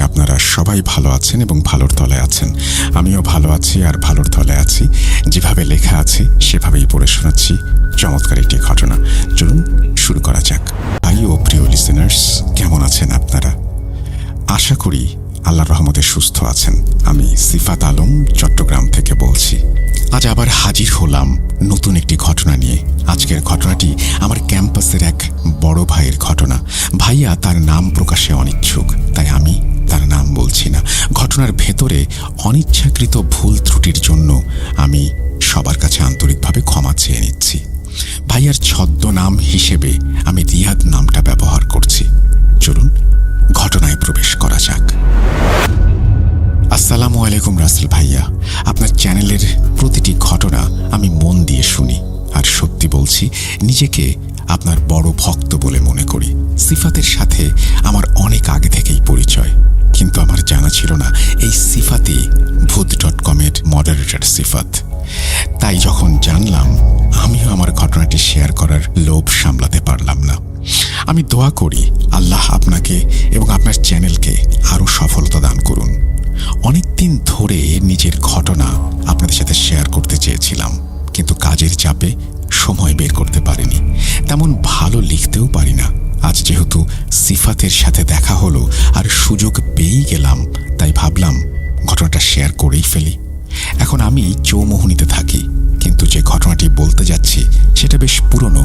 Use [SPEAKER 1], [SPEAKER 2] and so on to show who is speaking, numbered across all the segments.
[SPEAKER 1] আপনারা সবাই ভালো আছেন এবং ভালোর তলায় আছেন। আমিও ভালো আছি আর ভালোর তলায় আছি। যেভাবে লেখা আছে সেভাবেই পড়ে শোনাচ্ছি চমৎকার একটি ঘটনা। চলুন শুরু করা যাক। ভাই ও প্রিয় লিসেনার্স, কেমন আছেন আপনারা? আশা করি আল্লাহর রহমতে সুস্থ আছেন। আমি সিফাত আলম চট্টগ্রাম থেকে বলছি। আজ আবার হাজির হলাম নতুন একটি ঘটনা নিয়ে। আজকের ঘটনাটি আমার ক্যাম্পাসের এক বড় ভাইয়ের ঘটনা। ভাইয়া তার নাম প্রকাশে অনিচ্ছুক, তাই আমি তার নাম বলছি না। ঘটনার ভেতরে অনিচ্ছাকৃত ভুল ত্রুটির জন্য আমি সবার কাছে আন্তরিকভাবে ক্ষমা চেয়ে নিচ্ছি। ভাইয়ার ছদ্মনাম হিসেবে আমি রিয়াদ নামটা ব্যবহার করছি। চলুন ঘটনায় প্রবেশ করা যাক। আসসালামু আলাইকুম রাসেল ভাইয়া। আপনার চ্যানেলের প্রতিটি ঘটনা আমি মন দিয়ে শুনি, আর সত্যি বলছি, নিজেকে আপনার বড় ভক্ত বলে মনে করি। সিফাতের সাথে আমার অনেক আগে থেকেই পরিচয়, কিন্তু আমার জানা ছিল না এই সিফাতই ভূত.com-এর মডারেটর সিফাত। তাই যখন জানলাম, আমিও আমার ঘটনাটি শেয়ার করার লোভ সামলাতে পারলাম না। আমি দোয়া করি আল্লাহ আপনাকে এবং আপনার চ্যানেলকে আরও সফলতা দান করুন। অনেক দিন ধরে নিজের ঘটনা আপনাদের সাথে শেয়ার করতে চেয়েছিলাম, কিন্তু কাজের চাপে সময় বের করতে পারিনি। তেমন ভালো লিখতেও পারি না। আজ যেহেতু সিফাতের সাথে দেখা হলো আর সুযোগ পেয়েই গেলাম, তাই ভাবলাম ঘটনাটা শেয়ার করেই ফেলি। এখন আমি চৌমোহনীতে থাকি, কিন্তু যে ঘটনাটি বলতে যাচ্ছি সেটা বেশ পুরনো,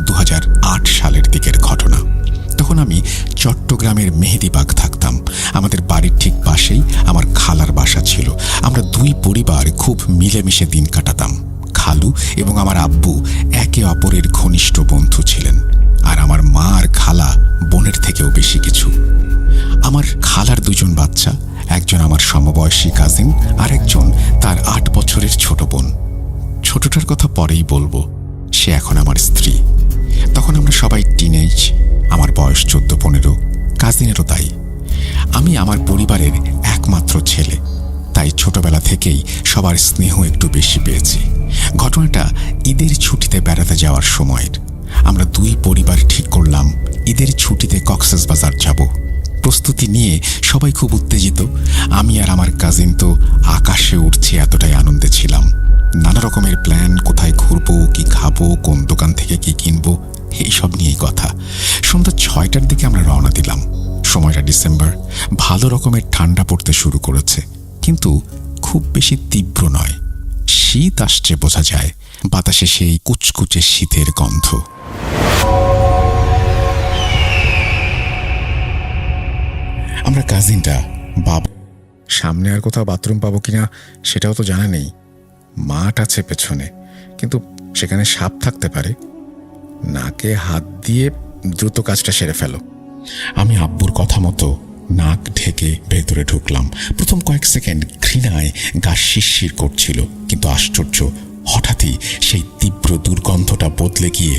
[SPEAKER 1] 2008 সালের দিকের ঘটনা। তখন আমি চট্টগ্রামের মেহেদিবাগ থাকতাম। আমাদের বাড়ির ঠিক পাশেই আমার খালার বাসা ছিল। আমরা দুই পরিবার খুব মিলেমিশে দিন কাটাতাম। খালু এবং আমার আব্বু একে অপরের ঘনিষ্ঠ বন্ধু ছিলেন, আর আমার মা আর খালা বোনের থেকেও বেশি কিছু। আমার খালার দুজন বাচ্চা, একজন আমার সমবয়সী কাজিন আর একজন তার 8 বছরের ছোট বোন। ছোটটার কথা পরেই বলবো, সে এখন আমার স্ত্রী। তখন আমরা সবাই টিনেজ। আমার বয়স 14-15, কাজিনেরও তাই। আমি আমার পরিবারের একমাত্র ছেলে, তাই ছোটবেলা থেকেই সবার স্নেহ একটু বেশি পেয়েছি। ঘটনাটা ঈদের ছুটিতে বেড়াতে যাওয়ার সময়ের। আমরা দুই পরিবার ঠিক করলাম ঈদের ছুটিতে কক্সবাজার যাব। প্রস্তুতি নিয়ে সবাই খুব উত্তেজিত। আমি আর আমার কাজিন তো আকাশে উঠছি, এতটাই আনন্দে ছিলাম। নানা রকমের প্ল্যান, কোথায় ঘুরবো, কি খাবো, কোন দোকান থেকে কি কিনবো, এইসব নিয়েই কথা। সন্ধ্যা 6টার দিকে আমরা রওনা দিলাম। সময়টা ডিসেম্বর। ভালো রকমের ঠান্ডা পড়তে শুরু করেছে, কিন্তু খুব বেশি তীব্র নয়। শীত আসছে বোঝা যায়, বাতাসে সেই কুচকুচে শীতের গন্ধ। আমরা কাজিনটা বাবা, সামনে আর কোথাও বাথরুম পাবো কিনা সেটাও তো জানা নেই। মাঠ আছে পেছনে, কিন্তু সেখানে সাপ থাকতে পারে। নাকে হাত দিয়ে দ্রুত কাজটা সেরে ফেলো। আমি আব্বুর কথা মতো নাক ঢেকে ভেতরে ঢুকলাম। প্রথম কয়েক সেকেন্ড ঘৃণায় গা শিরশির করছিল, কিন্তু আশ্চর্য, হঠাৎই সেই তীব্র দুর্গন্ধটা বদলে গিয়ে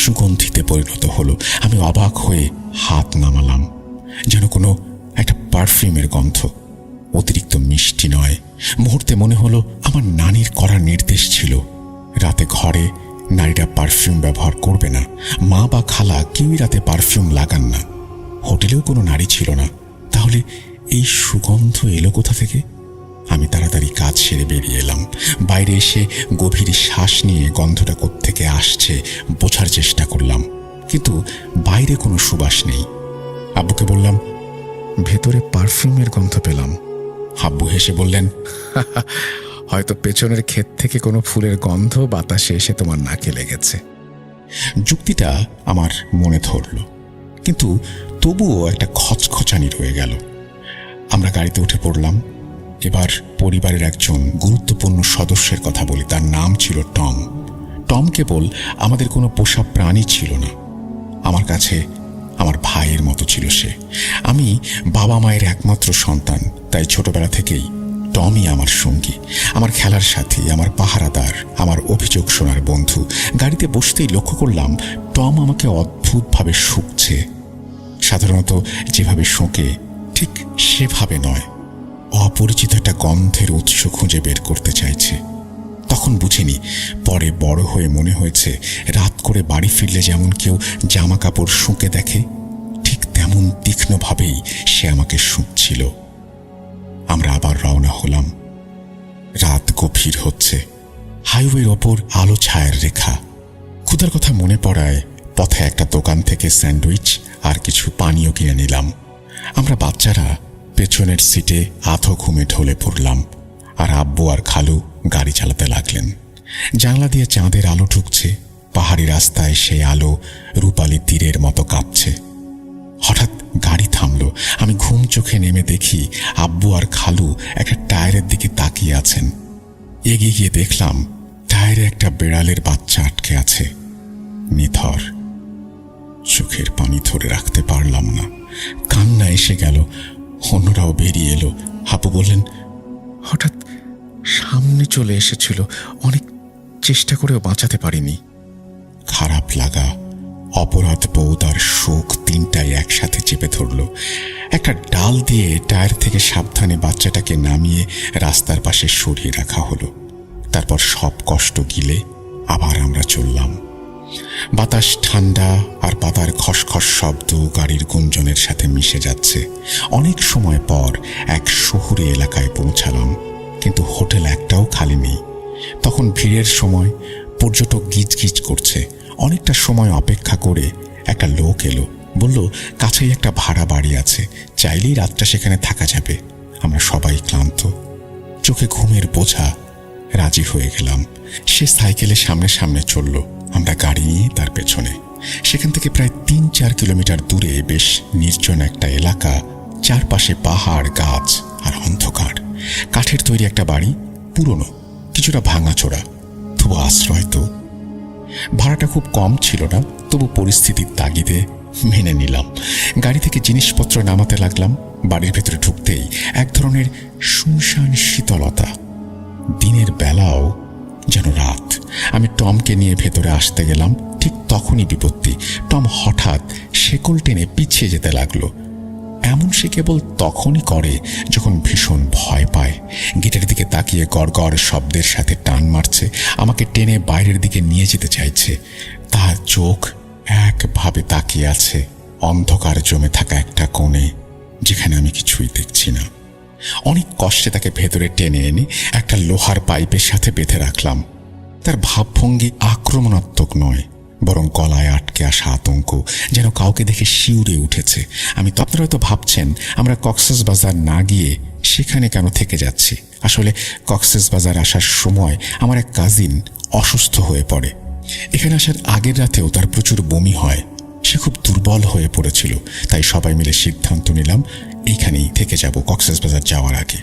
[SPEAKER 1] সুগন্ধিতে পরিণত হলো। আমি অবাক হয়ে হাত নামালাম, যেন কোনো একটা পারফিউমের গন্ধ। অতিরিক্ত মিষ্টি নয়। মুহূর্তে মনে হলো আমার নানির করা নির্দেশ ছিল, রাতে ঘরে নারীরা পারফিউম ব্যবহার করবে না। মা বা খালা কেউই রাতে পারফিউম লাগান না। হোটেলেও কোনো নারী ছিল না। তাহলে এই সুগন্ধ এলো কোথা থেকে? আমি তাড়াতাড়ি কাজ সেরে বেরিয়ে এলাম। বাইরে এসে গভীর শ্বাস নিয়ে গন্ধটা কোত্থেকে আসছে বোঝার চেষ্টা করলাম, কিন্তু বাইরে কোনো সুবাস নেই। আব্বুকে বললাম, ভেতরে পারফিউমের গন্ধ পেলাম। আব্বু হেসে বললেন, হয়তো পেছনের ক্ষেত থেকে কোনো ফুলের গন্ধ বাতাসে এসে তোমার নাকে লেগেছে। যুক্তিটা আমার মনে ধরল, কিন্তু তবুও একটা খচখচানি রয়ে গেল। আমরা গাড়িতে উঠে পড়লাম। এবার পরিবারের একজন গুরুত্বপূর্ণ সদস্যের কথা বলি। তার নাম ছিল টম। টম কেবল আমাদের কোনো পোষা প্রাণী ছিল না, আমার কাছে আমার ভাইয়ের মতো ছিল সে। আমি বাবা মায়ের একমাত্র সন্তান, তাই ছোটবেলা থেকেই টমই আমার সঙ্গী, আমার খেলার সাথী, আমার পাহারাদার, আমার অভিযোগ শোনার বন্ধু। গাড়িতে বসতেই লক্ষ্য করলাম টম আমাকে অদ্ভুতভাবে শুঁকছে। সাধারণত যেভাবে শোঁকে ঠিক সেভাবে নয়, অপরিচিত একটা গন্ধের উৎস খুঁজে বের করতে চাইছে। তখন বুঝিনি, পরে বড় হয়ে মনে হয়েছে রাত করে বাড়ি ফিরলে যেমন কেউ জামা কাপড় শুঁকে দেখে, ঠিক তেমন তীক্ষ্ণভাবেই সে আমাকে শুঁকছিল। আমরা আবার রওনা হলাম। রাত গভীর হচ্ছে, হাইওয়ের ওপর আলো ছায়ার রেখা। ক্ষুধার কথা মনে পড়ায় পথে একটা দোকান থেকে স্যান্ডউইচ আর কিছু পানীয় কিনে নিলাম। আমরা বাচ্চারা পেছনের সিটে আধো ঘুমে ঢলে পড়লাম, আর আব্বু আর খালু গাড়ি চালাতে লাগলেন। জানলা দিয়ে চাঁদের আলো ঢুকছে, পাহাড়ি রাস্তায় সেই আলো রূপালী তীরের মতো কাঁপছে। হঠাৎ গাড়ি থামলো। আমি ঘুম চোখে নেমে দেখি আব্বু আর খালু একটা টায়ারের দিকে তাকিয়ে আছেন। এগিয়ে গিয়ে দেখলাম টায়ারে একটা বেড়ালের বাচ্চা আটকে আছে, নিথর। চোখের পানি ধরে রাখতে পারলাম না, কান্না এসে গেল। অন্যরাও বেরিয়ে এলো। হাপু বললেন, হঠাৎ সামনে চলে এসেছিল, অনেক চেষ্টা করেও বাঁচাতে পারিনি। খারাপ লাগা, অপরাধ বোধ আর শোক তিনটাই একসাথে চেপে ধরল। একটা ডাল দিয়ে টায়ার থেকে সাবধানে বাচ্চাটাকে নামিয়ে রাস্তার পাশে সরিয়ে রাখা হলো। তারপর সব কষ্ট গিলে আবার আমরা চললাম। বাতাস ঠান্ডা, আর পাতার খসখস শব্দ গাড়ির গুঞ্জনের সাথে মিশে যাচ্ছে। অনেক সময় পর এক শহুরে এলাকায় পৌঁছালাম, কিন্তু হোটেল একটাও খালি নেই। তখন ভিড়ের সময়, পর্যটক গিজগিজ করছে। অনেকটা সময় অপেক্ষা করে একটা লোক এলো, বলল কাছেই একটা ভাড়া বাড়ি আছে, চাইলেই রাতটা সেখানে থাকা যাবে। আমরা সবাই ক্লান্ত, চোখে ঘুমের বোঝা, রাজি হয়ে গেলাম। সে সাইকেলে সামনে সামনে চলল, আমরা গাড়ি নিয়ে তার পেছনে। সেখান থেকে প্রায় ৩-৪ কিলোমিটার দূরে বেশ নির্জন একটা এলাকা, চারপাশে পাহাড়, গাছ আর অন্ধকার। কাঠের তৈরি একটা বাড়ি, পুরনো, কিছুটা ভাঙাচোরা, তবু আশ্রয় তো। ভাড়াটা খুব কম ছিল না, তবু পরিস্থিতির তাগিদে মেনে নিলাম। গাড়ি থেকে জিনিসপত্র নামাতে লাগলাম। বাড়ির ভেতরে ঢুকতেই এক ধরনের শুনশান শীতলতা। দিনের বেলাও যেন রাত। আমি টমকে নিয়ে ভেতরে আসতে গেলাম, ঠিক তখনই বিপত্তি। টম হঠাৎ শেকল টেনে পিছিয়ে যেতে লাগলো। এমন সে কেবল তখনই করে যখন ভীষণ ভয় পায়। গেটের দিকে তাকিয়ে গড়গড় শব্দের সাথে টান মারছে, আমাকে টেনে বাইরের দিকে নিয়ে যেতে চাইছে। তার চোখ একভাবে তাকিয়ে আছে অন্ধকার জমে থাকা একটা কোণে, যেখানে আমি কিছুই দেখছি না। অনেক কষ্টে তাকে ভেতরে টেনে এনে একটা লোহার পাইপের সাথে বেঁধে রাখলাম। তার ভাবভঙ্গি আক্রমণাত্মক নয়, বরং গলায় আটকে আসা আতঙ্ক যেন কাউকে দেখে শিউরে উঠেছে। আপনারা হয়তো ভাবছেন আমরা কক্সবাজার না গিয়ে সেখানে কেন থেকে যাচ্ছি। আসলে কক্সবাজার আসার সময় আমার এক কাজিন অসুস্থ হয়ে পড়ে। এখানে আসার আগের রাতেও তার প্রচুর বমি হয়। সে খুব দুর্বল হয়ে পড়েছিল, তাই সবাই মিলে সিদ্ধান্ত নিলাম এইখানেই থেকে যাব কক্সবাজার যাওয়ার আগে।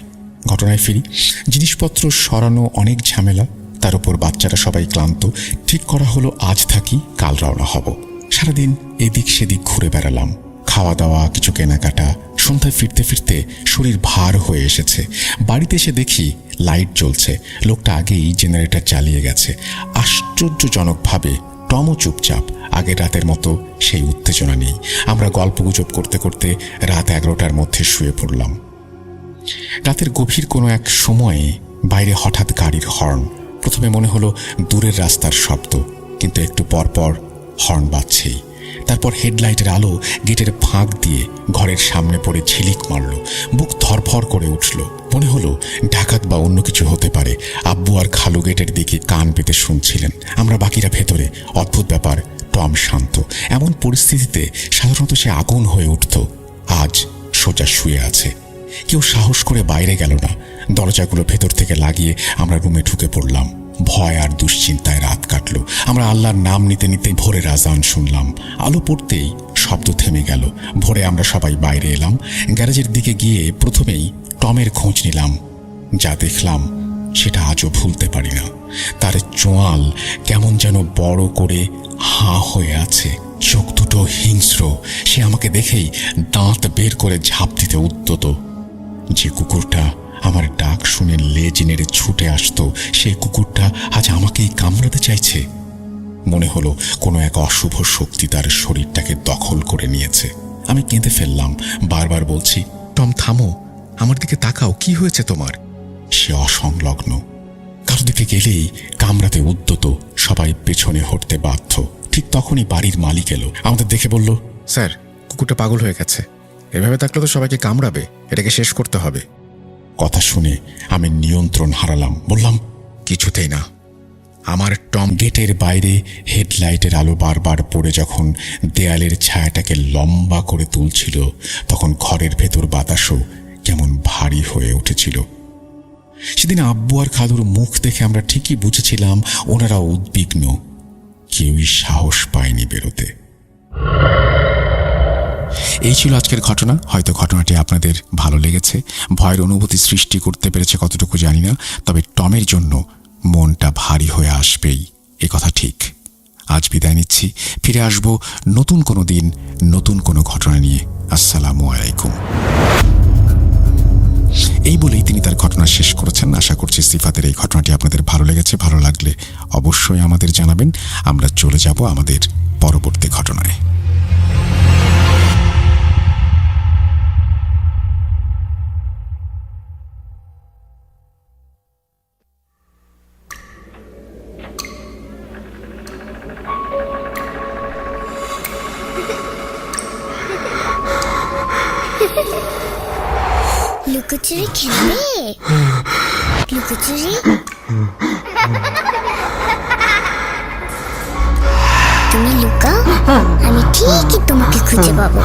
[SPEAKER 1] ঘটনায় ফিরি। জিনিসপত্র সরানো অনেক ঝামেলা, তার উপর বাচ্চারা সবাই ক্লান্ত। ঠিক করা হলো আজ থাকি, কাল রওনা হব। সারাদিন এদিক সেদিক ঘুরে বেড়ালাম, খাওয়া দাওয়া, কিছু কেনাকাটা। সন্ধ্যায় ফিরতে ফিরতে শরীর ভার হয়ে এসেছে। বাড়িতে এসে দেখি লাইট জ্বলছে। লোকটা আগেই জেনারেটর চালিয়ে গেছে। আশ্চর্যজনকভাবে টমও চুপচাপ, আগের রাতের মতো সেই উত্তেজনা নেই। আমরা গল্পগুজব করতে করতে রাত 11টার মধ্যে শুয়ে পড়লাম। রাতের গভীর কোনো এক সময়ে বাইরে হঠাৎ গাড়ির হর্ন। প্রথমে মনে হলো দূরের রাস্তার শব্দ, কিন্তু একটু পর পর হর্ন বাজছেই। তারপর হেডলাইটের আলো গেটের ফাঁক দিয়ে ঘরের সামনে পড়ে ঝিলিক মারল। বুক ধরফর করে উঠল। মনে হলো ডাকাত বা অন্য কিছু হতে পারে। আব্বু আর খালু গেটের দিকে কান পেতে শুনছিলেন, আমরা বাকিরা ভেতরে। অদ্ভুত ব্যাপার, টম শান্ত। এমন পরিস্থিতিতে সাধারণত সে আগুন হয়ে উঠত। আজ সোজা শুয়ে আছে। কেউ সাহস করে বাইরে গেল না। দরজাগুলো ভেতর থেকে লাগিয়ে আমরা রুমে ঢুকে পড়লাম। ভয় আর দুশ্চিন্তায় রাত কাটল। আমরা আল্লাহর নাম নিতে নিতে ভোরের আজান শুনলাম। আলো পড়তেই শব্দ থেমে গেল। ভোরে আমরা সবাই বাইরে এলাম। গ্যারেজের দিকে গিয়ে প্রথমেই টমের খোঁজ নিলাম। যা দেখলাম সেটা আজও ভুলতে পারি না। তার চোয়াল কেমন যেন বড় করে হাঁ হয়ে আছে, চোখ দুটো হিংস্র। সে আমাকে দেখেই দাঁত বের করে ঝাঁপ দিতে উদ্যত। যে কুকুরটা আমার ডাক শুনে লেজ নেড়ে ছুটে আসতো, সেই কুকুরটা আজ আমাকেই কামড়াতে চাইছে। মনে হলো কোনো এক অশুভ শক্তি তার শরীরটাকে দখল করে নিয়েছে। আমি কেঁদে ফেললাম, বারবার বলছি, টম থামো, আমার দিকে তাকাও, কি হয়েছে তোমার? সে অসংলগ্ন। কারো দিকে গেলেই কামড়াতে উদ্যত। সবাই পেছনে হটতে বাধ্য। ঠিক তখনই বাড়ির মালিক এলো। আমাদের দেখে বলল, স্যার, কুকুরটা পাগল হয়ে গেছে। এভাবে থাকলে তো সবাইকে কামড়াবে, এটাকে শেষ করতে হবে। কথা শুনে আমি নিয়ন্ত্রণ হারালাম। বললাম, কিছুতেই না। আমার টম গেটের বাইরে হেডলাইটের আলো বারবার পড়ে যখন দেয়ালের ছায়াটাকে লম্বা করে তুলছিল, তখন ঘরের ভেতর বাতাসও কেমন ভারী হয়ে উঠেছিল। সেদিন আব্বু আর খালুর মুখ দেখে আমরা ঠিকই বুঝেছিলাম ওনারা উদ্বিগ্ন। কেউই সাহস পায়নি বেরোতে। এই ছিল আজকের ঘটনা। হয়তো ঘটনাটি আপনাদের ভালো লেগেছে, ভয়ের অনুভূতি সৃষ্টি করতে পেরেছে কতটুকু জানি না, তবে টমের জন্য মনটা ভারী হয়ে আসবেই, এ কথা ঠিক। আজ বিদায় নিচ্ছি, ফিরে আসব নতুন কোনো দিন নতুন কোনো ঘটনা নিয়ে। আসসালামু আলাইকুম। এই বলেই তিনি তার ঘটনা শেষ করেছেন। আশা করছি সিফাতের এই ঘটনাটি আপনাদের ভালো লেগেছে। ভালো লাগলে অবশ্যই আমাদের জানাবেন। আমরা চলে যাব আমাদের পরবর্তী ঘটনায়।
[SPEAKER 2] লুকোচুরি খেলবে? লুকোচুরি তুমি লুকাও, আমি ঠিকই তোমাকে খুঁজে পাবো।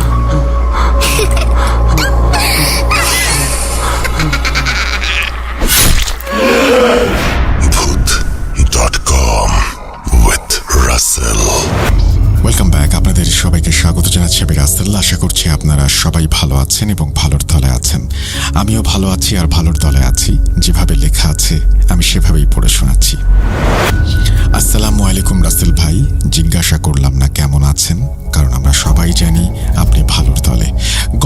[SPEAKER 3] Voot.com with Russell.
[SPEAKER 1] Welcome back. আপনাদের সবাইকে স্বাগত জানাচ্ছি আমি রাসেল। আশা করছি আপনারা সবাই ভালো আছেন এবং ভালোর দলে আছেন। আমিও ভালো আছি আর ভালোর দলে আছি। যেভাবে লেখা আছে আমি সেভাবেই পড়ে শোনাচ্ছি। আসসালামু আলাইকুম রাসেল ভাই। জিজ্ঞাসা করলাম না কেমন আছেন, কারণ আমরা সবাই জানি আপনি ভালোর দলে।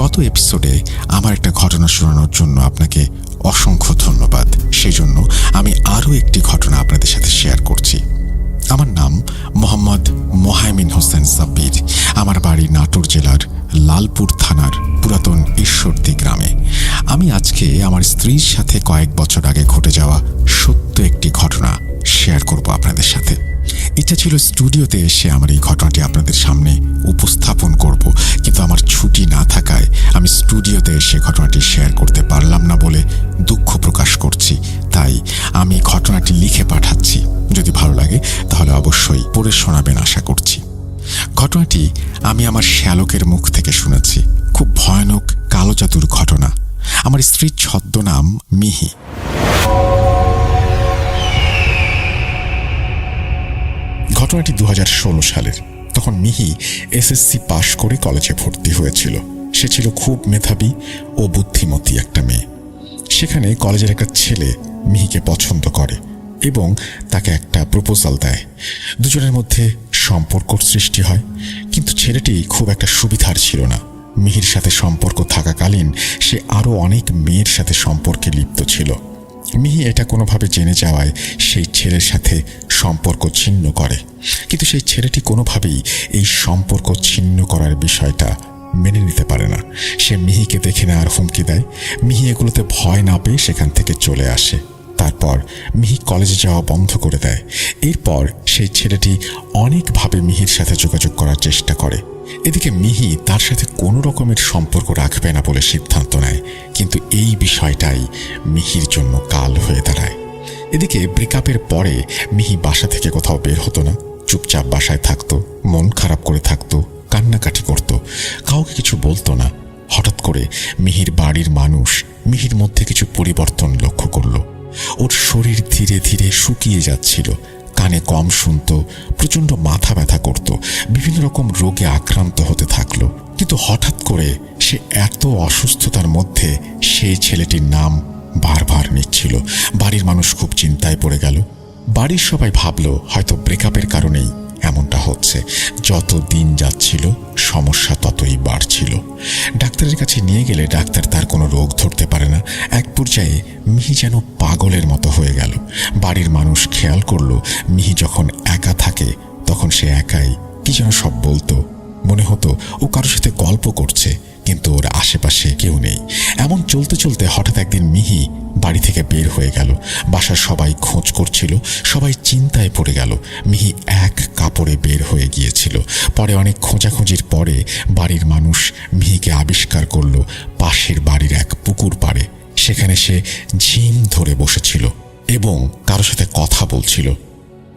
[SPEAKER 1] গত এপিসোডে আমার একটা ঘটনা শোনানোর জন্য আপনাকে অসংখ্য ধন্যবাদ। সেই জন্য আমি আরও একটি ঘটনা আপনাদের সাথে শেয়ার করছি। আমার নাম মোহাম্মদ মোহাইমিন হোসেন সাব্বির। আমার বাড়ি নাটোর জেলার লালপুর থানার পুরাতন ঈশ্বরদী গ্রামে। আমি আজকে আমার স্ত্রীর সাথে কয়েক বছর আগে ঘটে যাওয়া সত্য একটি ঘটনা শেয়ার করব আপনাদের সাথে। ইচ্ছা ছিল স্টুডিওতে এসে আমার এই ঘটনাটি আপনাদের সামনে উপস্থাপন করব, কিন্তু আমার ছুটি না থাকায় আমি স্টুডিওতে এসে ঘটনাটি শেয়ার করতে পারলাম না বলে দুঃখ প্রকাশ করছি। তাই আমি ঘটনাটি লিখে পাঠাচ্ছি। যদি ভালো লাগে তাহলে অবশ্যই পড়ে শোনাবেন আশা করছি। ঘটনাটি আমি আমার শ্যালকের মুখ থেকে শুনেছি। খুব ভয়ানক কালো জাদুর ঘটনা। আমার স্ত্রীর ছদ্মনাম মিহি। ঘটনাটি 2016 সালের। তখন মিহি এসএসসি পাশ করে কলেজে ভর্তি হয়েছিল। সে ছিল খুব মেধাবী ও বুদ্ধিমতী একটা মেয়ে। সেখানে কলেজের একটা ছেলে মিহিকে পছন্দ করে এবং তাকে একটা প্রপোজাল দেয়। দুজনের মধ্যে সম্পর্কর সৃষ্টি হয়, কিন্তু ছেলেটি খুব একটা সুবিধার ছিল না। মিহির সাথে সম্পর্ক থাকাকালীন সে আরও অনেক মেয়ের সাথে সম্পর্কে লিপ্ত ছিল। মিহি এটা কোনোভাবে জেনে যাওয়ায় সেই ছেলের সাথে সম্পর্ক ছিন্ন করে, কিন্তু সেই ছেলেটি কোনোভাবেই এই সম্পর্ক ছিন্ন করার বিষয়টা মেনে নিতে পারে না। সে মিহিকে দেখে নেওয়ার হুমকি দেয়। মিহি এগুলোতে ভয় না পেয়ে সেখান থেকে চলে আসে। তারপর মিহি কলেজে যাওয়া বন্ধ করে দেয়। এরপর সেই ছেলেটি অনেকভাবে মিহির সাথে যোগাযোগ করার চেষ্টা করে। এদিকে মিহি তার সাথে কোনো রকমের সম্পর্ক রাখবে না বলে সিদ্ধান্ত নেয়, কিন্তু এই বিষয়টাই মিহির জন্য কাল হয়ে দাঁড়ায়। এদিকে ব্রেকআপের পরে মিহি বাসা থেকে কোথাও বের হতো না, চুপচাপ বাসায় থাকতো, মন খারাপ করে থাকতো, কান্নাকাটি করত, কাউকে কিছু বলতো না। হঠাৎ করে মিহির বাড়ির মানুষ মিহির মধ্যে কিছু পরিবর্তন লক্ষ্য করলো। ওর শরীর ধীরে ধীরে শুকিয়ে যাচ্ছিল, কানে কম শুনত, প্রচণ্ড মাথা ব্যথা করত, বিভিন্ন রকম রোগে আক্রান্ত হতে থাকলো। কিন্তু হঠাৎ করে সে এত অসুস্থতার মধ্যে সেই ছেলেটির নাম বারবার নিচ্ছিল। বাড়ির মানুষ খুব চিন্তায় পড়ে গেল। বাড়ির সবাই ভাবল হয়তো ব্রেকআপের কারণেই এমনটা হচ্ছে। যত দিন যাচ্ছিল সমস্যা ততই বাড়ছিল। ডাক্তারের কাছে নিয়ে গেলে ডাক্তার তার কোনো রোগ ধরতে পারে না। এক পর্যায়ে মিহি যেন পাগলের মতো হয়ে গেল। বাড়ির মানুষ খেয়াল করলো মিহি যখন একা থাকে তখন সে একাই কি যেন সব বলতো। মনে হতো ও কারোর সাথে গল্প করছে, কিন্তু ওর আশেপাশে কেউ নেই। এমন চলতে চলতে হঠাৎ একদিন মিহি বাড়ি থেকে বের হয়ে গেল। বাসার সবাই খোঁজ করছিল, সবাই চিন্তায় পড়ে গেল। মিহি এক কাপড়ে বের হয়ে গিয়েছিল। পরে অনেক খোঁজাখুঁজির পরে বাড়ির মানুষ মিহিকে আবিষ্কার করলো পাশের বাড়ির এক পুকুর পাড়ে। সেখানে সে ঝিম ধরে বসেছিল এবং কারোর সাথে কথা বলছিল।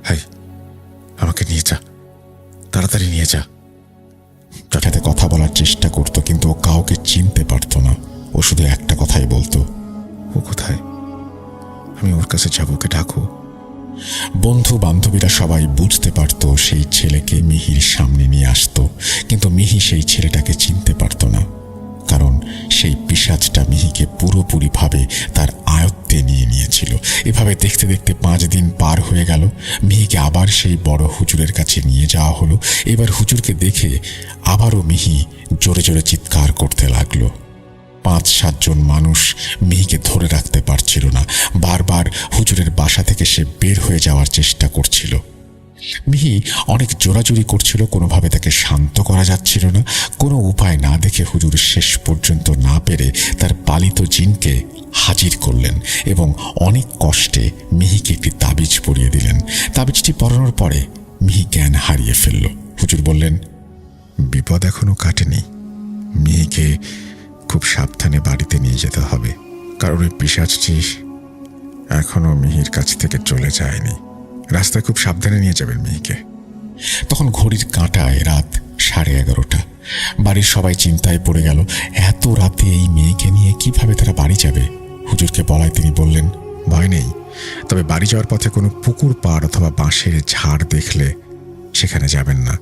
[SPEAKER 1] হাই, আমাকে নিয়ে যা, তাড়াতাড়ি নিয়ে যা। তার সাথে কথা বলার চেষ্টা করত, কিন্তু ও কাউকে চিনতে পারত না। ও শুধু একটা কথাই বলতো, ও কোথায়, আমি ওর কাছে যাব, ওকে ডাকো। বন্ধু বান্ধবীরা সবাই বুঝতে পারত সেই ছেলেকে মিহির সামনে নিয়ে আসতো, কিন্তু মিহি সেই ছেলেটাকে চিনতে পারত না, কারণ সেই পিশাচটা মিহিকে পুরোপুরিভাবে তার আয়ত্তে নিয়ে নিয়েছিল। এভাবে দেখতে দেখতে 5 দিন পার হয়ে গেল। মিহিকে আবার সেই বড় হুজুরের কাছে নিয়ে যাওয়া হলো। এবার হুজুরকে দেখে আবারও মিহি জোরে জোরে চিৎকার করতে লাগলো। 5-7 জন মানুষ মিহিকে ধরে রাখতে পারছিল না। বারবার হুজুরের বাসা থেকে সে বের হয়ে যাওয়ার চেষ্টা করছিল। মিহি অনেক জোরাজুরি করছিল, কোনোভাবে তাকে শান্ত করা যাচ্ছিল না। কোনো উপায় না দেখে হুজুর শেষ পর্যন্ত না পেরে তার পালিত জিনকে হাজির করলেন এবং অনেক কষ্টে মিহিকে একটি তাবিজ পরিয়ে দিলেন। তাবিজটি পরানোর পরে মিহি জ্ঞান হারিয়ে ফেলল। হুজুর বললেন, বিপদ এখনো কাটেনি, মিহিকে খুব সাবধানে বাড়িতে নিয়ে যেতে হবে, কারণ ওই পিশাচটি এখনো মিহির কাছ থেকে চলে যায়নি। রাস্তায় খুব সাবধানে নিয়ে যাবেন মিহিকে। তখন ঘড়ির কাঁটায় রাত 11:30। বাড়ির সবাই চিন্তায় পড়ে গেল, এত রাতে এই মেয়েকে নিয়ে কিভাবে তারা বাড়ি যাবে। হুজুরকে বলায় তিনি বললেন, ভয় নেই, তবে বাড়ি যাওয়ার পথে কোনো পুকুর পাড় অথবা বাঁশের ঝাড় দেখলে সেখানে যাবেন না,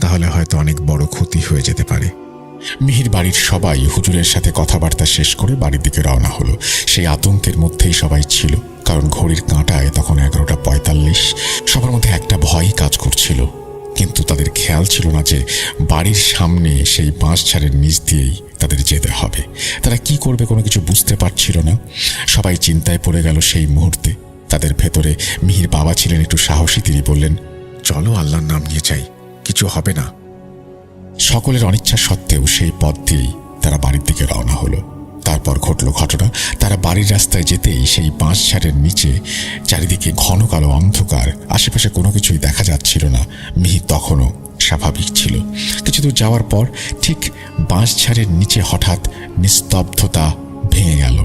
[SPEAKER 1] তাহলে হয়তো অনেক বড় ক্ষতি হয়ে যেতে পারে। মিহির বাড়ির সবাই হুজুরের সাথে কথাবার্তা শেষ করে বাড়ির দিকে রওনা হলো। সেই আতঙ্কের মধ্যেই সবাই ছিল, কারণ ঘড়ির কাঁটায় তখন 11:45। সবার মধ্যে একটা ভয়ই কাজ করছিল, কিন্তু তাদের খেয়াল ছিল না যে বাড়ির সামনে সেই বাঁশঝাড়ের নিচ দিয়েই তাদের যেতে হবে। তারা কি করবে কোনো কিছু বুঝতে পারছিল না। সবাই চিন্তায় পড়ে গেল সেই মুহূর্তে। তাদের ভেতরে মিহির বাবা ছিলেন একটু সাহসী। তিনি বললেন, চলো, আল্লাহর নাম নিয়ে যাই, কিছু হবে না। সকলের অনিচ্ছা সত্ত্বেও সেই পথ দিয়েই তারা বাড়ির দিকে রওনা হলো। তারপর ঘটল ঘটনা। তারা বাড়ির রাস্তায় যেতেই সেই বাঁশঝাড়ের নিচে চারিদিকে ঘন কালো অন্ধকার, আশেপাশে কোনো কিছুই দেখা যাচ্ছিল না। মিহি তখনও স্বাভাবিক ছিল। কিছু দূর যাওয়ার পর ঠিক বাঁশঝাড়ের নিচে হঠাৎ নিস্তব্ধতা ভেঙে গেল।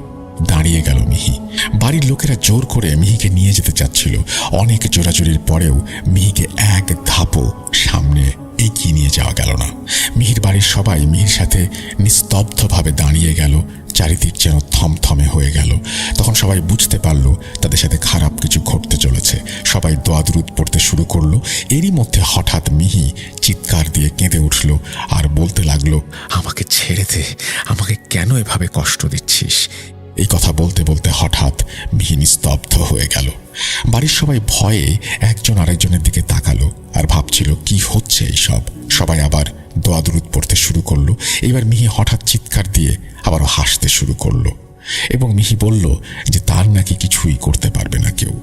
[SPEAKER 1] দাঁড়িয়ে গেল মিহি। বাড়ির লোকেরা জোর করে মিহিকে নিয়ে যেতে চাচ্ছিল। অনেক জোরাজুরির পরেও মিহিকে এক ধাপও সামনে এগিয়ে নিয়ে যাওয়া গেল না। মিহির বাড়ির সবাই মিহির সাথে নিস্তব্ধভাবে দাঁড়িয়ে গেল। চারিদিক যেন থমথমে হয়ে গেল। তখন সবাই বুঝতে পারল তাদের সাথে খারাপ কিছু ঘটতে চলেছে। সবাই দোয়া দুরূদ পড়তে শুরু করলো। এরই মধ্যে হঠাৎ মিহি চিৎকার দিয়ে কেঁদে উঠল আর বলতে লাগলো, আমাকে ছেড়ে দে, আমাকে কেন এভাবে কষ্ট দিচ্ছিস। এই কথা বলতে বলতে হঠাৎ মিহি নিস্তব্ধ হয়ে গেল। বাড়ির সবাই ভয়ে একজন আরেকজনের দিকে তাকালো আর ভাবছিল কি হচ্ছে এইসব। সবাই আবার দোয়া দুরূদ পড়তে শুরু করলো। এবার মিহি হঠাৎ চিৎকার দিয়ে আবারও হাসতে শুরু করলো এবং মিহি বলল যে তার নাকি কিছুই করতে পারবে না কেউ।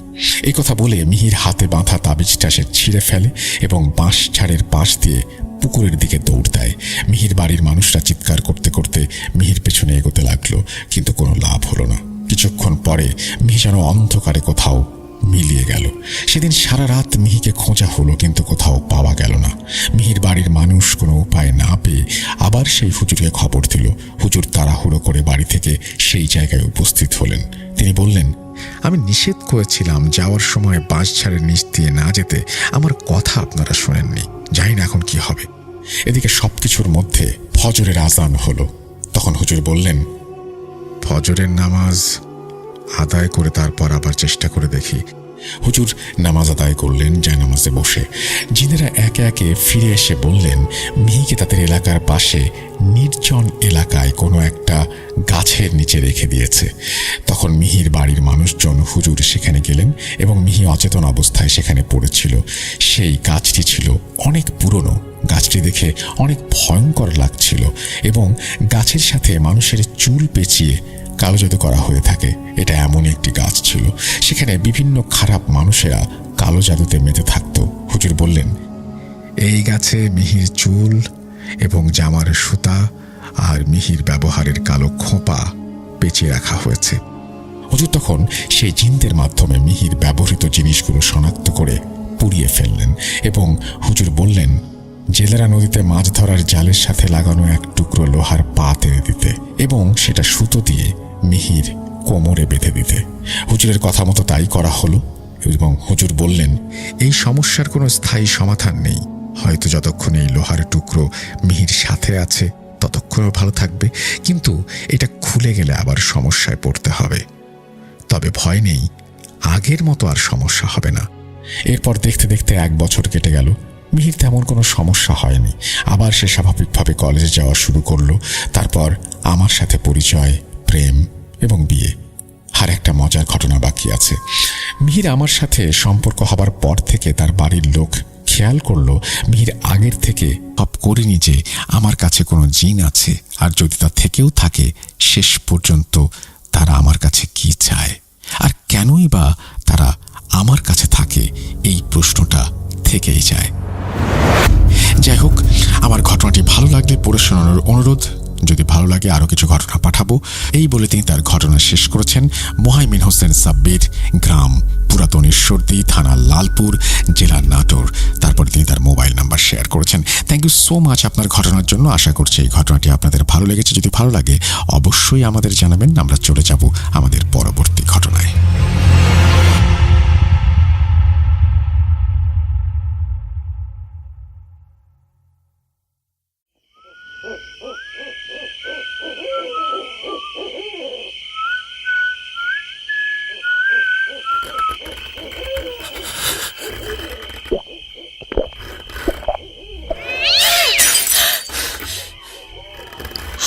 [SPEAKER 1] এই কথা বলে মিহির হাতে বাঁধা তাবিজটা সে ছিঁড়ে ফেলে এবং বাঁশঝাড়ের পাশ দিয়ে পুকুরের দিকে দৌড় দেয়। মিহির বাড়ির মানুষরা চিৎকার করতে করতে মিহির পেছনে এগোতে লাগলো, কিন্তু কোনো লাভ হলো না। কিছুক্ষণ পরে মিহি যেন অন্ধকারে কোথাও মিলিয়ে গেল। সেদিন সারা রাত মিহিকে খোঁজা হলো, কিন্তু কোথাও পাওয়া গেল না। মিহির বাড়ির মানুষ কোনো উপায় না পেয়ে আবার সেই হুজুরকে খবর দিল। হুজুর তাড়াহুড়ো করে বাড়ি থেকে সেই জায়গায় উপস্থিত হলেন। তিনি বললেন, আমি নিষেধ করেছিলাম যাওয়ার সময় বাঁশঝাড়ের নিচ দিয়ে না যেতে, আমার কথা আপনারা শোনেননি, জানি না এখন কি হবে। এদিকে সবকিছুর মধ্যে ফজরের আজান হলো। তখন হুজুর বললেন, ফজরের নামাজ আদায় করে তারপর আবার চেষ্টা করে দেখি। হুজুর নামাজ আদায় করলেন জায়নামাজে বসে। জিনেরা একে একে ফিরে এসে বললেন মিহিকে তাদের এলাকার পাশে নির্জন এলাকায় কোনো একটা গাছের নিচে রেখে দিয়েছে। তখন মিহির বাড়ির মানুষজন হুজুর সেখানে গেলেন এবং মিহি অচেতন অবস্থায় সেখানে পড়েছিল। সেই গাছটি ছিল অনেক পুরনো। গাছটি দেখে অনেক ভয়ঙ্কর লাগছিল এবং গাছের সাথে মানুষের চুল পেঁচিয়ে কালো জাদু করা হয়ে থাকে। এটা এমন একটি গাছ ছিল, সেখানে বিভিন্ন খারাপ মানুষেরা কালো জাদুতে মেতে থাকত। হুজুর বললেন, এই গাছে মিহির চুল এবং জামার সুতা আর মিহির ব্যবহারের কালো খোঁপা পেঁচিয়ে রাখা হয়েছে। হুজুর তখন সেই জিনদের মাধ্যমে মিহির ব্যবহৃত জিনিসগুলো শনাক্ত করে পুড়িয়ে ফেললেন এবং হুজুর বললেন জেলেরা নদীতে মাছ ধরার জালের সাথে লাগানো এক টুকরো লোহার পা টেনে দিতে এবং সেটা সুতো দিয়ে মিহির কোমরে বেঁধে দিতে। হুজুরের কথা মতো তাই করা হলো এবং হুজুর বললেন, এই সমস্যার কোনো স্থায়ী সমাধান নেই, হয়তো যতক্ষণ এই লোহার টুকরো মিহির সাথে আছে ততক্ষণও ভালো থাকবে, কিন্তু এটা খুলে গেলে আবার সমস্যায় পড়তে হবে। তবে ভয় নেই, আগের মতো আর সমস্যা হবে না। এরপর দেখতে দেখতে 1 বছর কেটে গেল। মিহির তেমন কোনো সমস্যা হয়নি। আবার সে স্বাভাবিকভাবে কলেজে যাওয়া শুরু করলো। তারপর আমার সাথে পরিচয়, প্রেম এবং বিয়ে। আর একটা মজার ঘটনা বাকি আছে। মিহির আমার সাথে সম্পর্ক হবার পর থেকে তার বাড়ির লোক খেয়াল করলো মিহির আগের থেকে ভাব করেনি যে আমার কাছে কোনো জিন আছে, আর যদি তা থেকেও থাকে শেষ পর্যন্ত তারা আমার কাছে কি চায় আর কেনই বা তারা আমার কাছে থাকে, এই প্রশ্নটা থেকেই যায়। যাই হোক, আমার ঘটনাটি ভালো লাগলে পড়ে শোনানোর অনুরোধ। যদি ভালো লাগে আরও কিছু ঘটনা পাঠাবো, এই বলে তিনি তার ঘটনা শেষ করেছেন। মোহাইমিন হোসেন সাব্বির, গ্রাম পুরাতন ঈশ্বরদী, থানা লালপুর, জেলা নাটোর। তারপরে তিনি তার মোবাইল নাম্বার শেয়ার করেছেন। থ্যাংক ইউ সো মাচ আপনার ঘটনার জন্য। আশা করছি এই ঘটনাটি আপনাদের ভালো লেগেছে। যদি ভালো লাগে অবশ্যই আমাদের জানাবেন। আমরা চলে যাব আমাদের পরবর্তী ঘটনায়।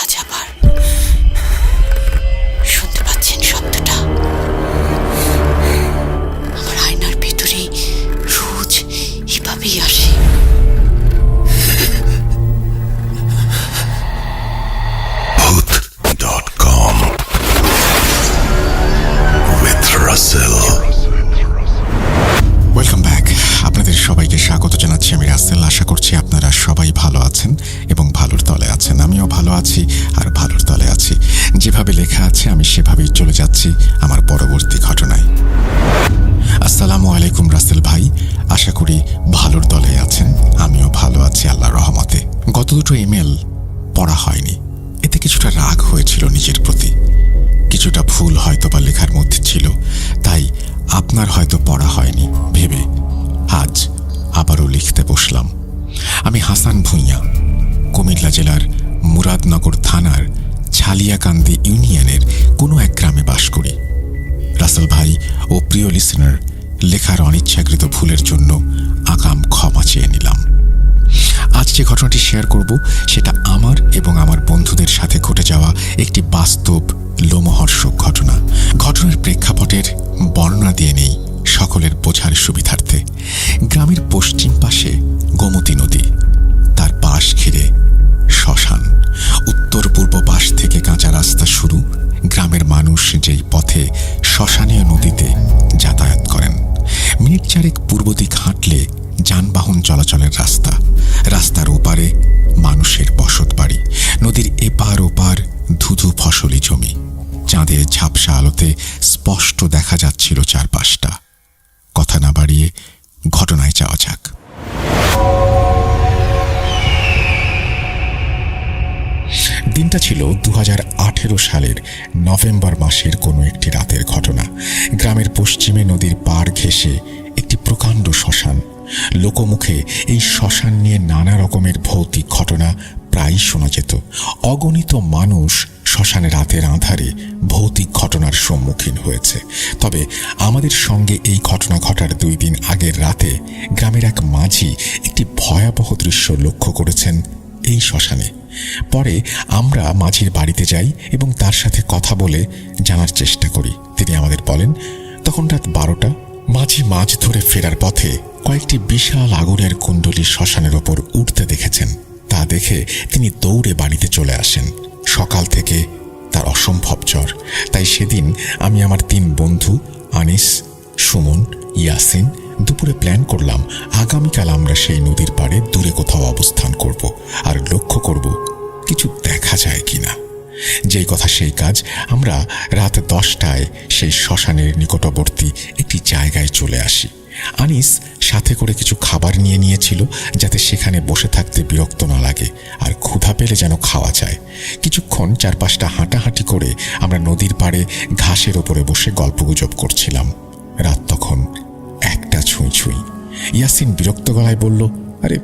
[SPEAKER 4] আজ আবার শুনতে পাচ্ছেন শব্দটা? আমার আয়নার ভেতরে রোজ এভাবেই আসে।
[SPEAKER 3] Booth.com with Russell.
[SPEAKER 1] Welcome back. আপনাদের সবাইকে স্বাগত জানাচ্ছি আমি রাসেল। আশা করছি আপনারা সবাই ভালো আছেন এবং ভালোর তলে আছেন। আমিও ভালো আছি আর ভালোর তলে আছি। যেভাবে লেখা আছে আমি সেভাবেই চলে যাচ্ছি আমার পরবর্তী ঘটনায়। আসসালামু আলাইকুম রাসেল ভাই, আশা করি ভালোর তলে আছেন। আমিও ভালো আছি আল্লাহর রহমতে। গত 2 ইমেল পড়া হয়নি, এতে কিছুটা রাগ হয়েছিল নিজের প্রতি। কিছুটা ভুল হয়তো বা লেখার মধ্যে ছিল, তাই আপনার হয়তো পড়া হয়নি ভেবে আজ আবারও লিখতে বসলাম। আমি হাসান ভূঁইয়া, কুমিল্লা জেলার মুরাদনগর থানার ছালিয়াকান্দি ইউনিয়নের কোনো এক গ্রামে বাস করি। রাসেল ভাই ও প্রিয় লিসেনার, লেখার অনিচ্ছাকৃত ভুলের জন্য আগাম ক্ষমা চেয়ে নিলাম। আজ যে ঘটনাটি শেয়ার করব সেটা আমার এবং আমার বন্ধুদের সাথে ঘটে যাওয়া একটি বাস্তব লোমহর্ষক ঘটনা। ঘটনার প্রেক্ষাপটের বর্ণনা দিয়ে নেই সকলের বোঝার সুবিধার্থে। গ্রামের পশ্চিম পাশে গোমতী নদী, তার পাশ ঘিরে শ্মশান। উত্তর পূর্ব পাশ থেকে কাঁচা রাস্তা শুরু। গ্রামের মানুষ যেই পথে শ্মশানীয় নদীতে যাতায়াত করেন, মিনিট 4 পূর্ব দিক হাঁটলে যানবাহন চলাচলের রাস্তা। রাস্তার ওপারে মানুষের বসত বাড়ি। নদীর এপার ওপার ধুধু ফসলি জমি। চাঁদের ঝাপসা আলোতে স্পষ্ট দেখা যাচ্ছিল চারপাশটা। কথা না বাড়িয়ে ঘটনায় যাওয়া যাক। দিনটা ছিল 2018 সালের নভেম্বর মাসের কোনো একটি রাতের ঘটনা। গ্রামের পশ্চিমে নদীর পাড় ঘেঁষে একটি প্রকাণ্ড শ্মশান। লোকমুখে এই শ্মশান নিয়ে নানা রকমের ভৌতিক ঘটনা প্রায়ই শোনা যেত। অগণিত মানুষ শ্মশানে রাতের আঁধারে ভৌতিক ঘটনার সম্মুখীন হয়েছে। তবে আমাদের সঙ্গে এই ঘটনা ঘটার 2 দিন আগের রাতে গ্রামের এক মাঝি একটি ভয়াবহ দৃশ্য লক্ষ্য করেছেন এই শ্মশানে। পরে আমরা মাঝির বাড়িতে যাই এবং তার সাথে কথা বলে জানার চেষ্টা করি। তিনি আমাদের বলেন, তখন রাত 12টা। মাঝি মাছ ধরে ফেরার পথে কয়েকটি বিশাল আগুনের কুণ্ডলী শ্মশানের ওপর উঠতে দেখেছেন। তা দেখে তিনি দৌড়ে বাড়িতে চলে আসেন। সকাল থেকে তার অসম্ভব জ্বর। তাই সেদিন আমি আমার 3 বন্ধু আনিস, সুমন, ইয়াসিন দুপুরে প্ল্যান করলাম আগামীকাল আমরা সেই নদীর পাড়ে দূরে কোথাও অবস্থান করব আর লক্ষ্য করব কিছু দেখা যায় কিনা। যেই কথা সেই কাজ। আমরা রাত 10টায় সেই শ্মশানের নিকটবর্তী একটি জায়গায় চলে আসি। আনিস সাথে করে কিছু খাবার নিয়ে নিয়েছিল, যাতে সেখানে বসে থাকতে বিরক্ত না লাগে আর ক্ষুধা পেলে যেন খাওয়া যায়। কিছুক্ষণ চারপাশটা হাঁটাহাঁটি করে আমরা নদীর পাড়ে ঘাসের ওপরে বসে গল্পগুজব করছিলাম। রাত তখন 1টা ছুঁই ছুঁই। ইয়াসিন বিরক্ত গলায় বলল, আরে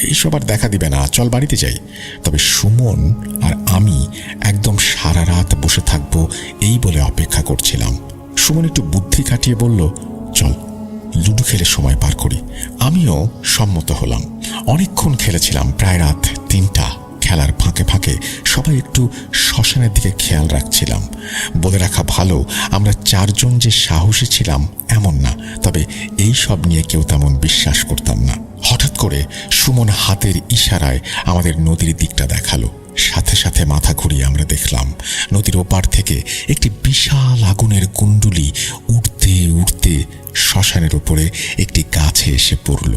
[SPEAKER 1] এইসব আর দেখা দিবে না, চল বাড়িতে যাই। তবে সুমন আর আমি একদম সারা রাত বসে থাকবো এই বলে অপেক্ষা করছিলাম। সুমন একটু বুদ্ধি খাটিয়ে বলল, চল লুডো খেলে সময় পার করি। আমিও সম্মত হলাম। অনেকক্ষণ খেলেছিলাম, প্রায় রাত 3টা। খেলার ফাঁকে ফাঁকে সবাই একটু শ্মশানের দিকে খেয়াল রাখছিলাম। বলে রাখা ভালো, আমরা 4 জন যে সাহসী ছিলাম এমন না, তবে এই সব নিয়ে কেউ তেমন বিশ্বাস করতাম না। হঠাৎ করে সুমন হাতের ইশারায় আমাদের নদীর দিকটা দেখালো। সাথে সাথে মাথা ঘুরিয়ে আমরা দেখলাম নদীর ওপার থেকে একটি বিশাল আগুনের কুণ্ডুলি উঠতে উঠতে শ্মশানের উপরে একটি গাছে এসে পড়ল।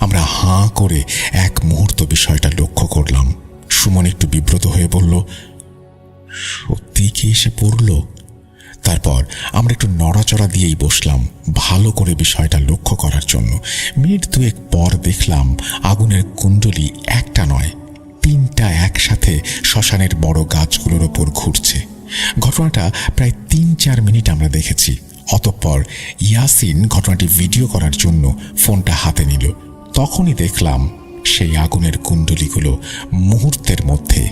[SPEAKER 1] আমরা হাঁ করে এক মুহূর্ত বিষয়টা লক্ষ্য করলাম। সুমন একটু বিব্রত হয়ে বলল, সত্যি কি এসে পড়ল? তারপর আমরা একটু নড়াচড়া দিয়েই বসলাম ভালো করে বিষয়টা লক্ষ্য করার জন্য। মিনিট 2 পর দেখলাম আগুনের কুণ্ডলি একটা নয়, 3টা একসাথে শ্মশানের বড় গাছগুলোর ওপর ঘুরছে। ঘটনাটা প্রায় 3-4 মিনিট আমরা দেখেছি। অতঃপর ইয়াসিন ঘটনাটি ভিডিও করার জন্য ফোনটা হাতে নিল। তখনই দেখলাম সেই আগুনের কুণ্ডলিগুলো মুহূর্তের মধ্যে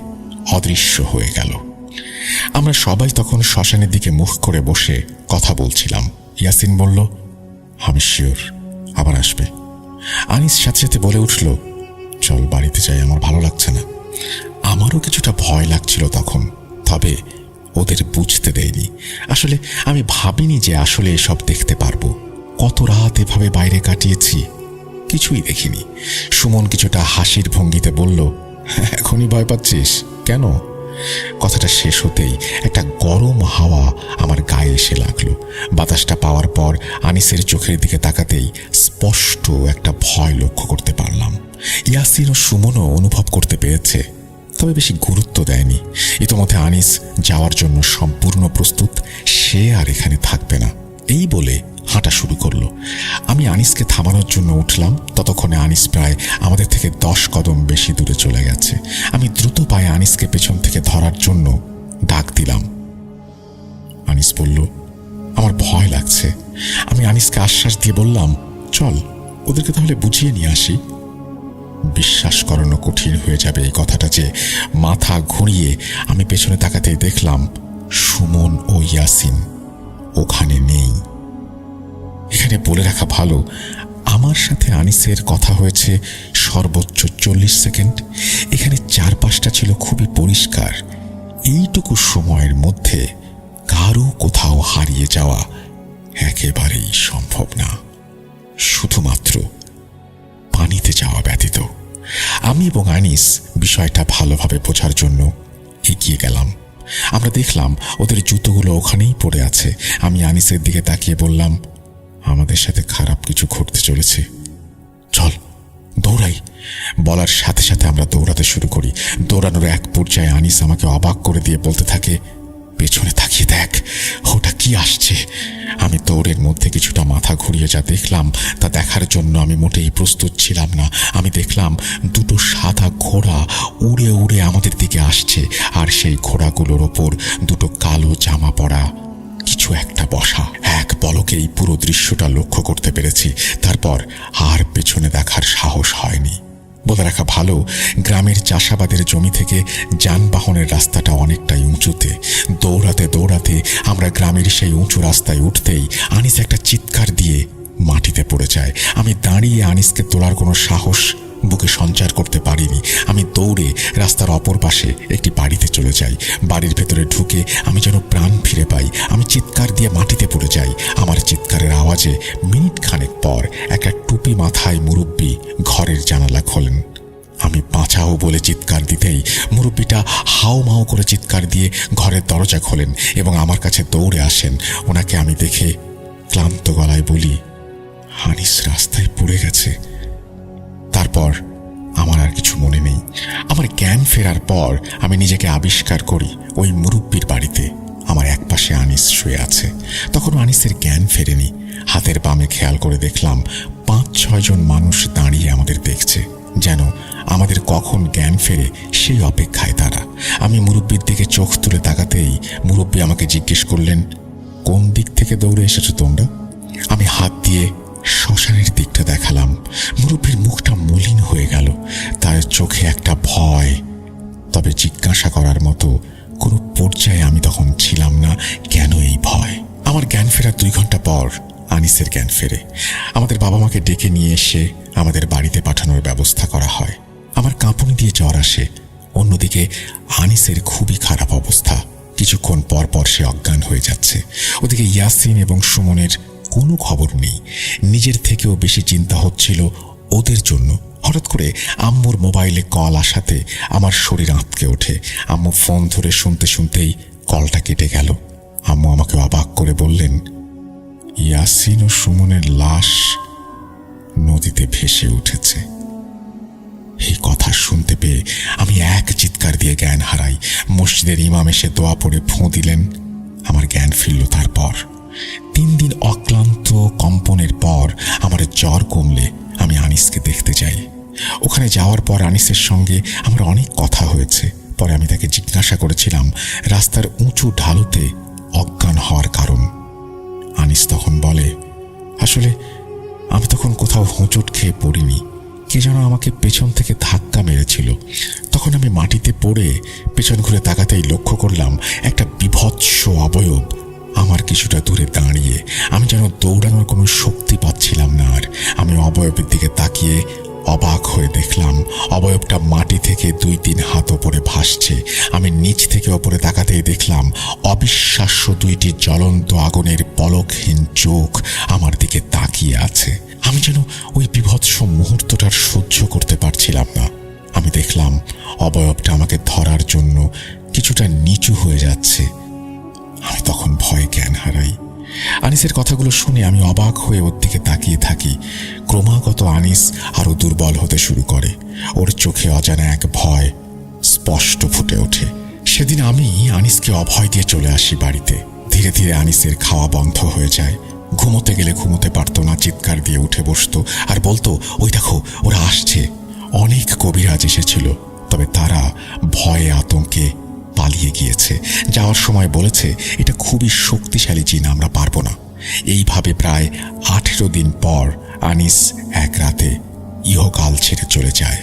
[SPEAKER 1] অদৃশ্য হয়ে গেল। আমরা সবাই তখন শ্মশানের দিকে মুখ করে বসে কথা বলছিলাম। ইয়াসিন বলল, আমি শিওর আবার আসবে। আনিস সাথে সাথে বলে উঠল, চল বাড়িতে যাই, আমার ভালো লাগছে না। আমারও কিছুটা ভয় লাগছিল তখন, তবে ওদের বুঝতে দেয়নি। আসলে আমি ভাবিনি যে আসলে এসব দেখতে পারবো। কত রাত এভাবে বাইরে কাটিয়েছি, কিছুই দেখিনি। সুমন কিছুটা হাসির ভঙ্গিতে বলল, এখনই ভয় পাচ্ছিস কেন? কথাটা শেষ হতেই একটা গরম হাওয়া আমার গায়ে এসে লাগলো। বাতাসটা পাওয়ার পর আনিসের চোখের দিকে তাকাতেই স্পষ্ট একটা ভয় লক্ষ্য করতে পারলাম। ইয়াসিন ও সুমনও অনুভব করতে পেরেছে, তবে বেশি গুরুত্ব দেয়নি। ইতোমধ্যে আনিস যাওয়ার জন্য সম্পূর্ণ প্রস্তুত, সে আর এখানে থাকবে না এই বলে হাঁটা শুরু করলো। আমি আনিসকে থামানোর জন্য উঠলাম। ততক্ষণে আনিস প্রায় আমাদের থেকে 10 কদম বেশি দূরে চলে গেছে। আমি দ্রুত পায়ে আনিসকে পেছন থেকে ধরার জন্য ডাক দিলাম। আনিস বলল, আমার ভয় লাগছে। আমি আনিসকে আশ্বাস দিয়ে বললাম, চল ওদেরকে তাহলে বুঝিয়ে নিয়ে আসি। বিশ্বাস করানো কঠিন হয়ে যাবে এই কথাটা যে মাথা ঘুরিয়ে আমি পেছনে তাকাতেই দেখলাম সুমন ও ইয়াসিন ওখানে নেই। এখানে বলে রাখা ভালো, আমার সাথে আনিসের কথা হয়েছে সর্বোচ্চ 40 সেকেন্ড। এখানে চারপাশটা ছিল খুবই পরিষ্কার। এইটুকু সময়ের মধ্যে কারো কোথাও হারিয়ে যাওয়া একেবারেই সম্ভব না, শুধুমাত্র পানিতে যাওয়া ব্যতীত। আমি এবং আনিস বিষয়টা ভালোভাবে বোঝার জন্য এগিয়ে গেলাম। আমরা দেখলাম ওদের জুতোগুলো ওখানেই পড়ে আছে। আমি আনিসের দিকে তাকিয়ে বললাম, আমাদের সাথে খারাপ কিছু ঘটতে চলেছে, চল দৌড়াই। বলার সাথে সাথে আমরা দৌড়াতে শুরু করি। দৌড়ানোর এক পর্যায়ে আনিস আমাকে অবাক করে দিয়ে বলতে থাকে, পেছনে তাকিয়ে দেখ, ওটা কি আসছে। আমি দৌড়ের মধ্যে কিছুটা মাথা ঘুরিয়ে যা দেখলাম তা দেখার জন্য আমি মোটেই প্রস্তুত ছিলাম না। আমি দেখলাম 2টো সাদা ঘোড়া উড়ে উড়ে আমাদের দিকে আসছে, আর সেই ঘোড়াগুলোর ওপর 2টো কালো জামা পরা কিছু একটা বসা। এক পলকেই পুরো দৃশ্যটা লক্ষ্য করতে পেরেছি। তারপর আর পেছনে দেখার সাহস হয়নি। বলে রাখা ভালো, গ্রামের চাষাবাদের জমি থেকে যানবাহনের রাস্তাটা অনেকটাই উঁচুতে। দৌড়াতে দৌড়াতে আমরা গ্রামের সেই উঁচু রাস্তায় উঠতেই আনিস একটা চিৎকার দিয়ে মাটিতে পড়ে যায়। আমি দাঁড়িয়ে আনিসকে তোলার কোনো সাহস বুকে সঞ্চার করতে পারিনি। আমি দৌড়ে রাস্তার অপর পাশে একটি বাড়িতে চলে যাই। বাড়ির ভেতরে ঢুকে আমি যেন প্রাণ ফিরে পাই। আমি চিৎকার দিয়ে মাটিতে পড়ে যাই। আমার চিৎকারের আওয়াজে মিনিট খানেক পর একটা টুপি মাথায় মুরব্বি ঘরের জানালা খোলেন। আমি বাঁচাও বলে চিৎকার দিতেই মুরব্বিটা হাও মাও করে চিৎকার দিয়ে ঘরের দরজা খোলেন এবং আমার কাছে দৌড়ে আসেন। ওনাকে আমি দেখে ক্লান্ত গলায় বলি, আনিস রাস্তায় পড়ে গেছে। তারপর আমার আর কিছু মনে নেই। আমার জ্ঞান ফেরার পর আমি নিজেকে আবিষ্কার করি ওই মুরব্বির বাড়িতে। আমার একপাশে আনিস শুয়ে আছে। তখনও আনিসের জ্ঞান ফেরেনি। হাতের বামে খেয়াল করে দেখলাম 5-6 জন মানুষ দাঁড়িয়ে আমাদের দেখছে, যেন আমাদের কখন জ্ঞান ফেরে সেই অপেক্ষায় তারা। আমি মুরব্বির দিকে চোখ তুলে তাকাতেই মুরব্বি আমাকে জিজ্ঞেস করলেন, কোন দিক থেকে দৌড়ে এসেছো তোমরা? আমি হাত দিয়ে শ্মশানের দিকটা দেখালাম। মুরব্বির মুখটা মলিন হয়ে গেল, তার চোখে একটা ভয়। তবে জিজ্ঞাসা করার মতো কোনো পর্যায়ে আমি তখন ছিলাম না। কেন এই ভয়? আমার জ্ঞান ফেরার 2 ঘন্টা পর আনিসের জ্ঞান ফেরে। আমাদের বাবা মাকে ডেকে নিয়ে এসে আমাদের বাড়িতে পাঠানোর ব্যবস্থা করা হয়। আমার কাঁপুনি দিয়ে জ্বর আসে। অন্যদিকে আনিসের খুবই খারাপ অবস্থা। কিছুক্ষণ পর পর সে অজ্ঞান হয়ে যাচ্ছে। ওদিকে ইয়াসিন এবং সুমনের কোনো খবর নেই। নিজের থেকেও বেশি চিন্তা হচ্ছিল ওদের জন্য। হঠাৎ করে আম্মুর মোবাইলে কল আসাতে আমার শরীর আঁতকে ওঠে। আম্মু ফোন ধরে শুনতে শুনতেই কলটা কেটে গেল। আম্মু আমাকে অবাক করে বললেন, ইয়াসিন ও সুমনের লাশ নদীতে ভেসে উঠেছে। এই কথা শুনতে পেয়ে আমি এক চিৎকার দিয়ে জ্ঞান হারাই। মসজিদের ইমাম এসে দোয়া পড়ে ফোঁ দিলেন। আমার জ্ঞান ফিরল। তারপর 3 দিন অক্লান্ত কম্পনের পর আমার জ্বর কমলে আমি আনিসকে দেখতে যাই। ওখানে যাওয়ার পর আনিসের সঙ্গে আমার অনেক কথা হয়েছে। পরে আমি তাকে জিজ্ঞাসা করেছিলাম রাস্তার উঁচু ঢালুতে অজ্ঞান হওয়ার কারণ। আনিস তখন বলে, আসলে আমি তখন কোথাও হোঁচট খেয়ে পড়িনি, কে যেন আমাকে পেছন থেকে ধাক্কা মেরেছিল। তখন আমি মাটিতে পড়ে পেছন ঘুরে তাকাতেই লক্ষ্য করলাম একটা বিভৎস অবয়ব আমার কিছুটা দূরে দাঁড়িয়ে। আমি যেন দৌড়ানোর কোনো শক্তি পাচ্ছিলাম না। আর আমি অবয়বের দিকে তাকিয়ে অবাক হয়ে দেখলাম অবয়বটা মাটি থেকে 2-3 হাত ওপরে ভাসছে। আমি নিচ থেকে ওপরে তাকাতেই দেখলাম অবিশ্বাস্য 2টি জ্বলন্ত আগুনের পলকহীন চোখ আমার দিকে তাকিয়ে আছে। আমি যেন ওই বিভৎস মুহূর্তটার সহ্য করতে পারছিলাম না। আমি দেখলাম অবয়বটা আমাকে ধরার জন্য কিছুটা নিচু হয়ে যাচ্ছে। আমি তখন ভয়ে জ্ঞান হারাই। আনিসের কথাগুলো শুনে আমি অবাক হয়ে ওর দিকে তাকিয়ে থাকি। ক্রমাগত আনিস আরো দুর্বল হতে শুরু করে। ওর চোখে অজানা এক ভয় স্পষ্ট ফুটে ওঠে। সেদিন আমি আনিসকে অভয় দিয়ে চলে আসি বাড়িতে। ধীরে ধীরে আনিসের খাওয়া বন্ধ হয়ে যায়। ঘুমোতে গেলে ঘুমোতে পারতো না, চিৎকার দিয়ে উঠে বসতো আর বলতো, ওই দেখো ওরা আসছে। অনেক কবিরাজ এসেছিল, তবে তারা ভয়ে আতঙ্কে পালিয়ে গিয়েছে। যাওয়ার সময় বলেছে এটা খুবই শক্তিশালী জিন, আমরা পারবো না। এইভাবে প্রায় 18 দিন পর আনিস এক রাতে ইহকাল ছেড়ে চলে যায়।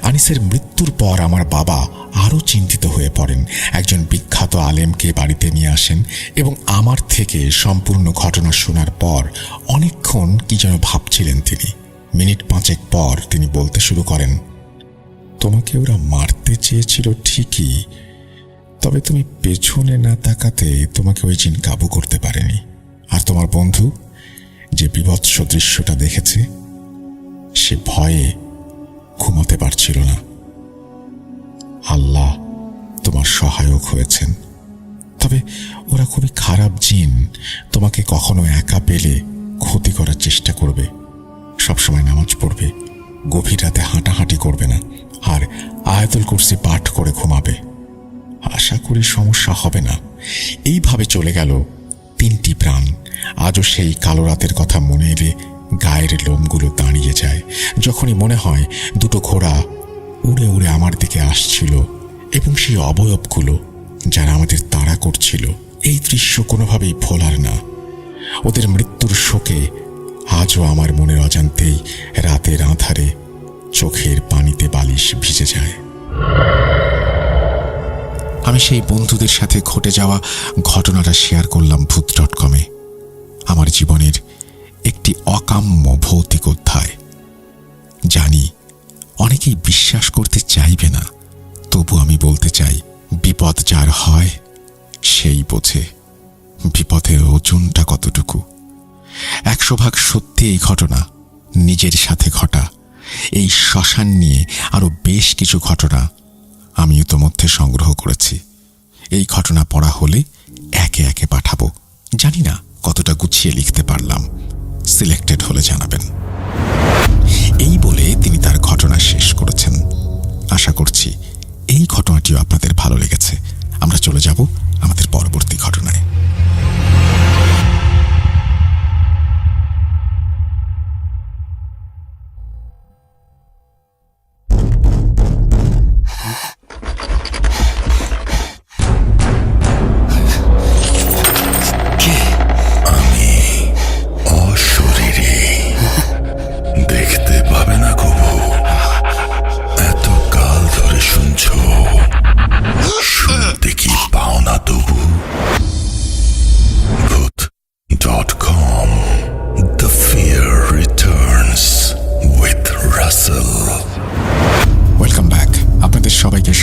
[SPEAKER 1] আনিসের মৃত্যুর পর আমার বাবা আরও চিন্তিত হয়ে পড়েন। একজন বিখ্যাত আলেমকে বাড়িতে নিয়ে আসেন এবং আমার থেকে সম্পূর্ণ ঘটনা শোনার পর অনেকক্ষণ কি যেন ভাবছিলেন তিনি। মিনিট 5 পর তিনি বলতে শুরু করেন, তোমাকে ওরা মারতে চেয়েছিল ঠিকই, তবে তুমি পেছনে না তাকাতে তোমাকে ওই জিন কাবু করতে পারেনি। আর তোমার বন্ধু যে বিভৎস দৃশ্যটা দেখেছে, সে ভয়ে ঘুমাতে পারছিল না। আল্লাহ তোমার সহায়ক হয়েছেন। তবে ওরা খুবই খারাপ জিন, তোমাকে কখনো একা পেলে ক্ষতি করার চেষ্টা করবে। সবসময় নামাজ পড়বে, গভীর রাতে হাঁটাহাঁটি করবে না, আর আয়াতুল কুরসি পাঠ করে ঘুমাবে। আশা করি সমস্যা হবে না। এইভাবে চলে গেল 3টি প্রাণ। আজও সেই কালো রাতের কথা মনে এলে গায়ের লোমগুলো দাঁড়িয়ে যায়। যখনই মনে হয় 2টো ঘোড়া উড়ে উড়ে আমার দিকে আসছিল এবং সেই অবয়বগুলো যারা আমাদের তাড়া করছিল, এই দৃশ্য কোনোভাবেই ভোলার না। ওদের মৃত্যুর শোকে আজও আমার মনের অজান্তেই রাতের আঁধারে চোখের পানিতে বালিশ ভিজে যায়। আমি সেই বন্ধুদের সাথে ঘটে যাওয়া ঘটনাটা শেয়ার করলাম ভূত.com-এ। আমার জীবনের একটি অকাম্য ভৌতিক অধ্যায়। জানি অনেকেই বিশ্বাস করতে চাইবে না, তবু আমি বলতে চাই, বিপদ যার হয় সেই বোঝে বিপদের ওজনটা কতটুকু। 100% সত্যি এই ঘটনা, নিজের সাথে ঘটা। এই শ্মশান নিয়ে আরো বেশ কিছু ঘটনা আমি ইতোমধ্যে সংগ্রহ করেছি। এই ঘটনা পড়া হলে একে একে পাঠাবো। জানি না কতটা গুছিয়ে লিখতে পারলাম, সিলেক্টেড হলে জানাবেন। এই বলে তিনি তার ঘটনা শেষ করেছেন। আশা করছি এই ঘটনাটিও আপনাদের ভালো লেগেছে। আমরা চলে যাব আমাদের পরবর্তী ঘটনা।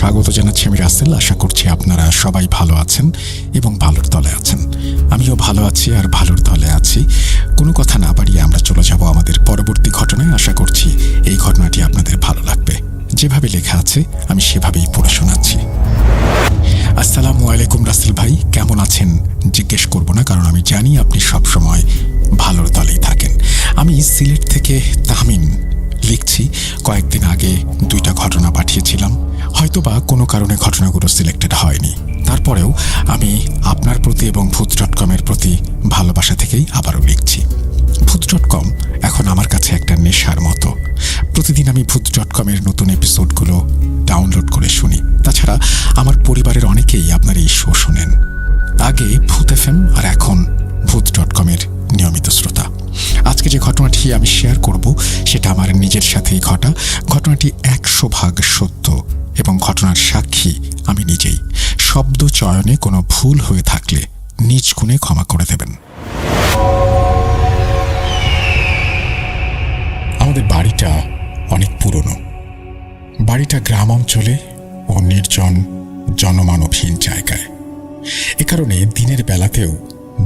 [SPEAKER 1] স্বাগত জানাচ্ছি আমি রাসেল। আশা করছি আপনারা সবাই ভালো আছেন এবং ভালোর তলে আছেন। আমিও ভালো আছি আর ভালোর তলে আছি। কোনো কথা না বাড়িয়ে আমরা চলে যাব আমাদের পরবর্তী ঘটনায়। আশা করছি এই ঘটনাটি আপনাদের ভালো লাগবে। যেভাবে লেখা আছে আমি সেভাবেই পড়ে শোনাচ্ছি। আসসালামু আলাইকুম রাসেল ভাই, কেমন আছেন জিজ্ঞেস করব না, কারণ আমি জানি আপনি সবসময় ভালোর তলেই থাকেন। আমি সিলেট থেকে তাহমিন লিখছি। কয়েকদিন আগে 2টা ঘটনা পাঠিয়েছিলাম, হয়তোবা কোনো কারণে ঘটনাগুলো সিলেক্টেড হয়নি। তারপরেও আমি আপনার প্রতি এবং ভূত.com-এর প্রতি ভালোবাসা থেকেই আবারও লিখছি। ভূত.com এখন আমার কাছে একটা নেশার মতো। প্রতিদিন আমি ভূত.com-এর নতুন এপিসোডগুলো ডাউনলোড করে শুনি। তাছাড়া আমার পরিবারের অনেকেই আপনার এই শো শোনেন। আগে ভূত FM আর এখন ভূত.com-এর নিয়মিত শ্রোতা। আজকে যে ঘটনাটি আমি শেয়ার করব সেটা আমার নিজের সাথেই ঘটা। ঘটনাটি 100% সত্য এবং ঘটনার সাক্ষী আমি নিজেই। শব্দ চয়নে কোনো ভুল হয়ে থাকলে নিজ গুণে ক্ষমা করে দেবেন। আমাদের বাড়িটা অনেক পুরনো। বাড়িটা গ্রাম অঞ্চলে ও নির্জন জনমানবহীন জায়গায়। এ কারণে দিনের বেলাতেও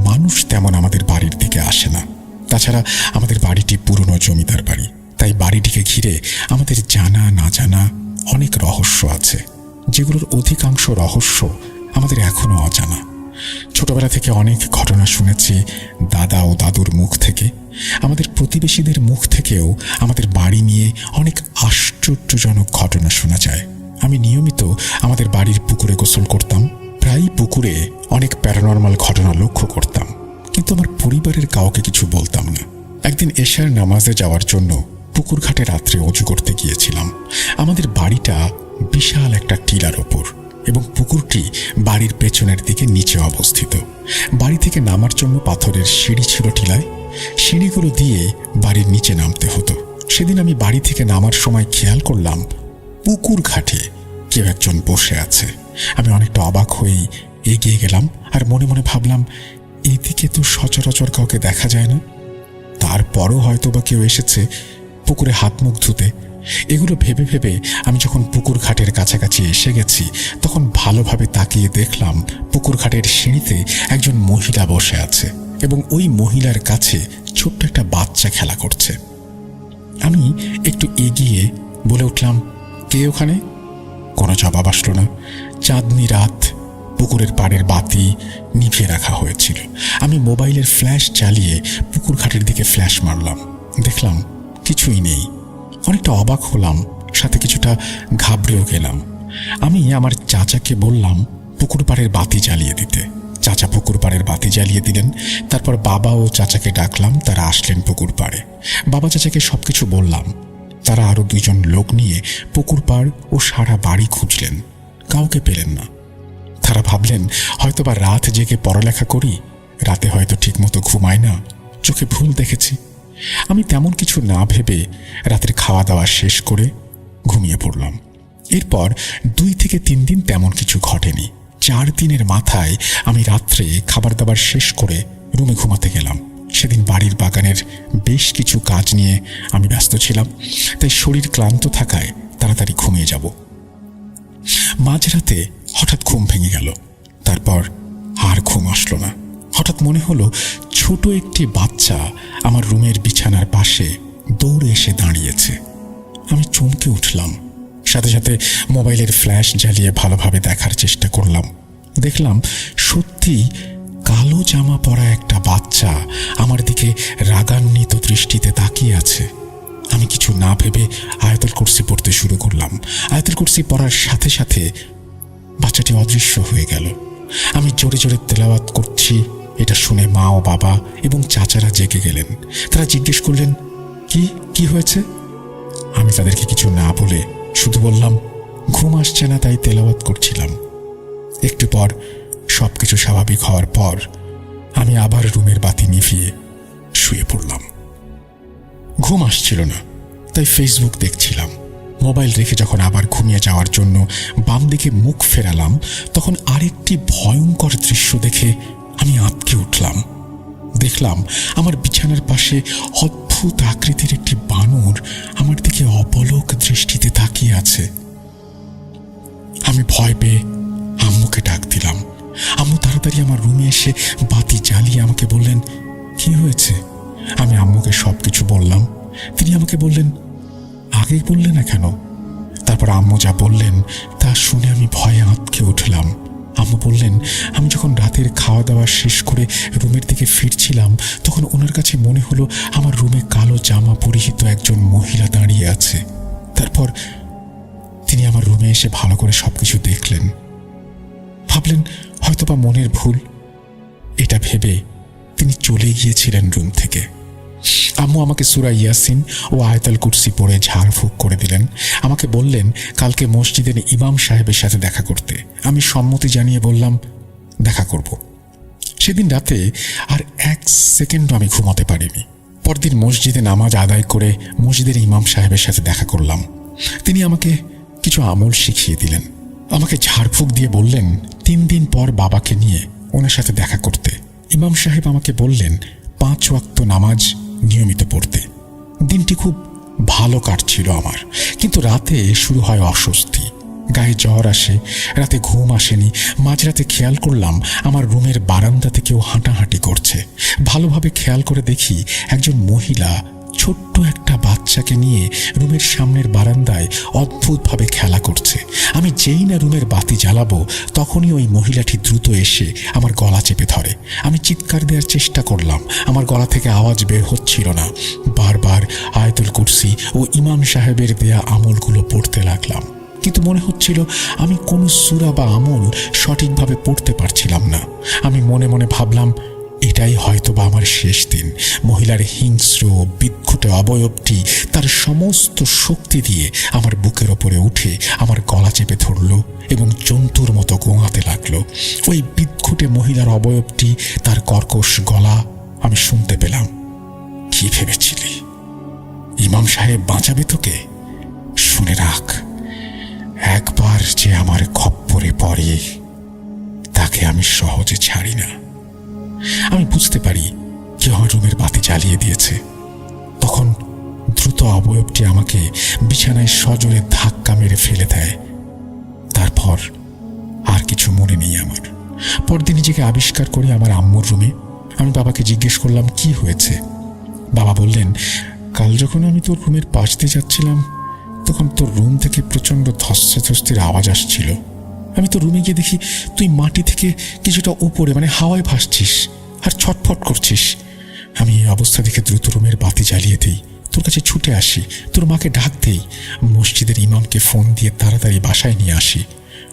[SPEAKER 1] মানুষ তেমন আমাদের বাড়ির দিকে আসে না। তাছাড়া আমাদের বাড়িটি পুরনো জমিদার বাড়ি, তাই বাড়িটিকে ঘিরে আমাদের জানা না জানা অনেক রহস্য আছে, যেগুলোর অধিকাংশ রহস্য আমাদের এখনো অজানা। ছোটবেলা থেকে অনেক ঘটনা শুনেছি দাদা ও দাদুর মুখ থেকে। আমাদের প্রতিবেশীদের মুখ থেকেও আমাদের বাড়ি নিয়ে অনেক আশ্চর্যজনক ঘটনা শোনা যায়। আমি নিয়মিত আমাদের বাড়ির পুকুরে গোসল করতাম। প্রায়ই পুকুরে অনেক প্যারানরমাল ঘটনা লক্ষ্য করতাম, কিন্তু আমার পরিবারের কাউকে কিছু বলতাম না। একদিন এশার নামাজে যাওয়ার জন্য পুকুর ঘাটে রাত্রে অজু করতে গিয়েছিলাম। আমাদের বাড়িটা বিশাল একটা টিলার ওপর এবং পুকুরটি বাড়ির পেছনের দিকে নিচে অবস্থিত। বাড়ি থেকে নামার জন্য পাথরের সিঁড়ি ছিল টিলায়। সিঁড়িগুলো দিয়ে বাড়ির নিচে নামতে হতো। সেদিন আমি বাড়ি থেকে নামার সময় খেয়াল করলাম পুকুর ঘাটে কেউ একজন বসে আছে। আমি অনেকটা অবাক হয়েই এগিয়ে গেলাম আর মনে মনে ভাবলাম, এদিকে তো সচরাচর কাউকে দেখা যায় না। তারপরও হয়তো বা কেউ এসেছে পুকুরে হাত মুখ ধুতে। এগুলো ভেবে ভেবে আমি যখন পুকুর ঘাটের কাছাকাছি এসে গেছি তখন ভালোভাবে তাকিয়ে দেখলাম পুকুর ঘাটের সিঁড়িতে একজন মহিলা বসে আছে এবং ওই মহিলার কাছে ছোট্ট একটা বাচ্চা খেলা করছে। আমি একটু এগিয়ে বলে উঠলাম, কে ওখানে? কোনো জবাব আসলো না। চাঁদনি রাত, পুকুরের পাড়ের বাতি নিভিয়ে রাখা হয়েছিল। আমি মোবাইলের ফ্ল্যাশ চালিয়ে পুকুর ঘাটের দিকে ফ্ল্যাশ মারলাম। দেখলাম কিছুই নেই। অনেকটা অবাক হলাম, সাথে কিছুটা ঘাবড়েও গেলাম। আমি আমার চাচাকে বললাম পুকুর পাড়ের বাতি জ্বালিয়ে দিতে। চাচা পুকুর পাড়ের বাতি জ্বালিয়ে দিলেন। তারপর বাবা ও চাচাকে ডাকলাম, তারা আসলেন পুকুর পাড়ে। বাবা চাচাকে সবকিছু বললাম। তারা আরো 2জন লোক নিয়ে পুকুর পাড় ও সারা বাড়ি খুঁজলেন, কাউকে পেলেন না। তারা ভাবলেন হয়তোবা রাত জেগে পড়ালেখা করি, রাতে হয়তো ঠিকমতো ঘুমায় না, চোখে ভুল দেখেছি। আমি তেমন কিছু না ভেবে রাতের খাওয়া দাওয়া শেষ করে ঘুমিয়ে পড়লাম। এরপর 2 থেকে 3 দিন তেমন কিছু ঘটেনি। 4 দিনের মাথায় আমি রাত্রে খাবার দাবার শেষ করে রুমে ঘুমাতে গেলাম। সেদিন বাড়ির বাগানের বেশ কিছু কাজ নিয়ে আমি ব্যস্ত ছিলাম, তাই শরীর ক্লান্ত থাকায় তাড়াতাড়ি ঘুমিয়ে যাব। মাঝরাতে হঠাৎ ঘুম ভেঙে গেল। তারপর আর ঘুম আসলো না। হঠাৎ মনে হলো ছোট একটি বাচ্চা আমার রুমের বিছানার পাশে দৌড়ে এসে দাঁড়িয়েছে। আমি চমকে উঠলাম। সাথে সাথে মোবাইলের ফ্ল্যাশ জ্বালিয়ে ভালোভাবে দেখার চেষ্টা করলাম। দেখলাম সত্যি কালো জামা পরা একটা বাচ্চা আমার দিকে রাগান্বিত দৃষ্টিতে তাকিয়ে আছে। আমি কিছু না ভেবে আয়াতুল কুরসি পড়তে শুরু করলাম। আয়াতুল কুরসি পড়ার সাথে সাথে বাচ্চাটি অদৃশ্য হয়ে গেল। আমি জোরে জোরে তেলাওয়াত করছি। এটা শুনে মা ও বাবা এবং চাচারা জেগে গেলেন। তারা জিজ্ঞেস করলেন, কি হয়েছে? আমি তাদেরকে কিছু না বলে শুধু বললাম, ঘুম আসছে না তাই তেলাওয়াত করছিলাম। একটু পর সবকিছু স্বাভাবিক হওয়ার পর আমি আবার রুমের বাতি নিভিয়ে শুয়ে পড়লাম। ঘুম আসছিল না তাই ফেসবুক দেখছিলাম। মোবাইল রেখে যখন আবার ঘুমিয়ে যাওয়ার জন্য বাম দিকে মুখ ফেরালাম তখন আরেকটি ভয়ঙ্কর দৃশ্য দেখে আমি আঁতকে উঠলাম। দেখলাম আমার বিছানার পাশে অদ্ভুত আকৃতির একটি বানর আমার দিকে অপলক দৃষ্টিতে তাকিয়ে আছে। আমি ভয় পেয়ে আম্মুকে ডাক দিলাম। আম্মু তাড়াতাড়ি আমার রুমে এসে বাতি জ্বালিয়ে আমাকে বললেন, কি হয়েছে? আমি আম্মুকে সবকিছু বললাম। তিনি আমাকে বললেন, আগে বললে না কেন? তারপর আম্মু যা বললেন তা শুনে আমি ভয়ে আঁতকে উঠলাম। আম্মু বললেন, আমি যখন রাতের খাওয়া দাওয়া শেষ করে রুমের দিকে ফিরছিলাম তখন ওনার কাছে মনে হলো আমার রুমে কালো জামা পরিহিত একজন মহিলা দাঁড়িয়ে আছে। তারপর তিনি আমার রুমে এসে ভালো করে সবকিছু দেখলেন। ভাবলেন হয়তোবা মনের ভুল। এটা ভেবে তিনি চলে গিয়েছিলেন রুম থেকে। আম্মু আমাকে সূরা ইয়াসিন ও আয়াতুল কুরসি পড়ে ঝাড়ফুঁক করে দিলেন। আমাকে বললেন কালকে মসজিদের ইমাম সাহেবের সাথে দেখা করতে। আমি সম্মতি জানিয়ে বললাম, দেখা করব। সেদিন রাতে আর 1 সেকেন্ডও আমি ঘুমাতে পারিনি। পরদিন মসজিদে নামাজ আদায় করে মসজিদের ইমাম সাহেবের সাথে দেখা করলাম। তিনি আমাকে কিছু আমল শিখিয়ে দিলেন। আমাকে ঝাড়ফুঁক দিয়ে বললেন 3 দিন পর বাবাকে নিয়ে ওনার সাথে দেখা করতে। ইমাম সাহেব আমাকে বললেন 5 ওয়াক্ত নামাজ নিয়মিত পড়তে। দিনটি খুব ভালো কাটছিল আমার, কিন্তু রাতে শুরু হয় অস্বস্তি। গায়ে জ্বর আসে, রাতে ঘুম আসেনি। মাঝরাতে খেয়াল করলাম আমার রুমের বারান্দাতে কেউ হাঁটাহাঁটি করছে। ভালোভাবে খেয়াল করে দেখি একজন মহিলা ছোট্ট একটা বাচ্চাকে নিয়ে রুমের সামনের বারান্দায় অদ্ভুতভাবে খেলা করছে। আমি যেই না রুমের বাতি জ্বালাবো তখনই ওই মহিলাটি দ্রুত এসে আমার গলা চেপে ধরে। আমি চিৎকার দেওয়ার চেষ্টা করলাম, আমার গলা থেকে আওয়াজ বের হচ্ছিল না। বারবার আয়াতুল কুরসি ও ইমাম সাহেবের দেয়া আমলগুলো পড়তে লাগলাম, কিন্তু মনে হচ্ছিল আমি কোনো সূরা বা আমল সঠিকভাবে পড়তে পারছিলাম না। আমি মনে মনে ভাবলাম এটাই হয়তোবা আমার শেষ দিন। মহিলার হিংস্র বিদঘুটে অবয়বটি তার সমস্ত শক্তি দিয়ে আমার বুকের ওপরে উঠে আমার গলা চেপে ধরল এবং জন্তুর মতো গোঙাতে লাগলো। ওই বিদঘুটে মহিলার অবয়বটি, তার কর্কশ গলা আমি শুনতে পেলাম। কি ভেবেছিলি ইমাম সাহেব বাঁচাবে তোকে? শুনে রাখ, একবার যে আমার খপ্পরে পড়ে তাকে আমি সহজে ছাড়ি না। আমি বুঝতে পারি কেউ আমার রুমের বাতি জ্বালিয়ে দিয়েছে। তখন দ্রুত অবয়বটি আমাকে বিছানায় সজোরে ধাক্কা মেরে ফেলে দেয়। তারপর আর কিছু মনে নেই আমার। পরদিন নিজেকে আবিষ্কার করি আমার আম্মুর রুমে। আমি বাবাকে জিজ্ঞেস করলাম কি হয়েছে। বাবা বললেন, কাল যখন আমি তোর রুমের পাশ দিয়ে যাচ্ছিলাম তখন তোর রুম থেকে প্রচণ্ড ধস্তাধস্তির আওয়াজ আসছিল। আমি তো রুমে গিয়ে দেখি তুই মাটি থেকে কিছুটা উপরে হাওয়ায় ভাসছিস আর ছটফট করছিস। আমি এই অবস্থা দেখে দ্রুত রুমের বাতি জ্বালিয়ে দিই, তোর কাছে ছুটে আসি, তোর মাকে ডাক দেই, মসজিদের ইমামকে ফোন দিয়ে তাড়াতাড়ি বাসায় নিয়ে আসি।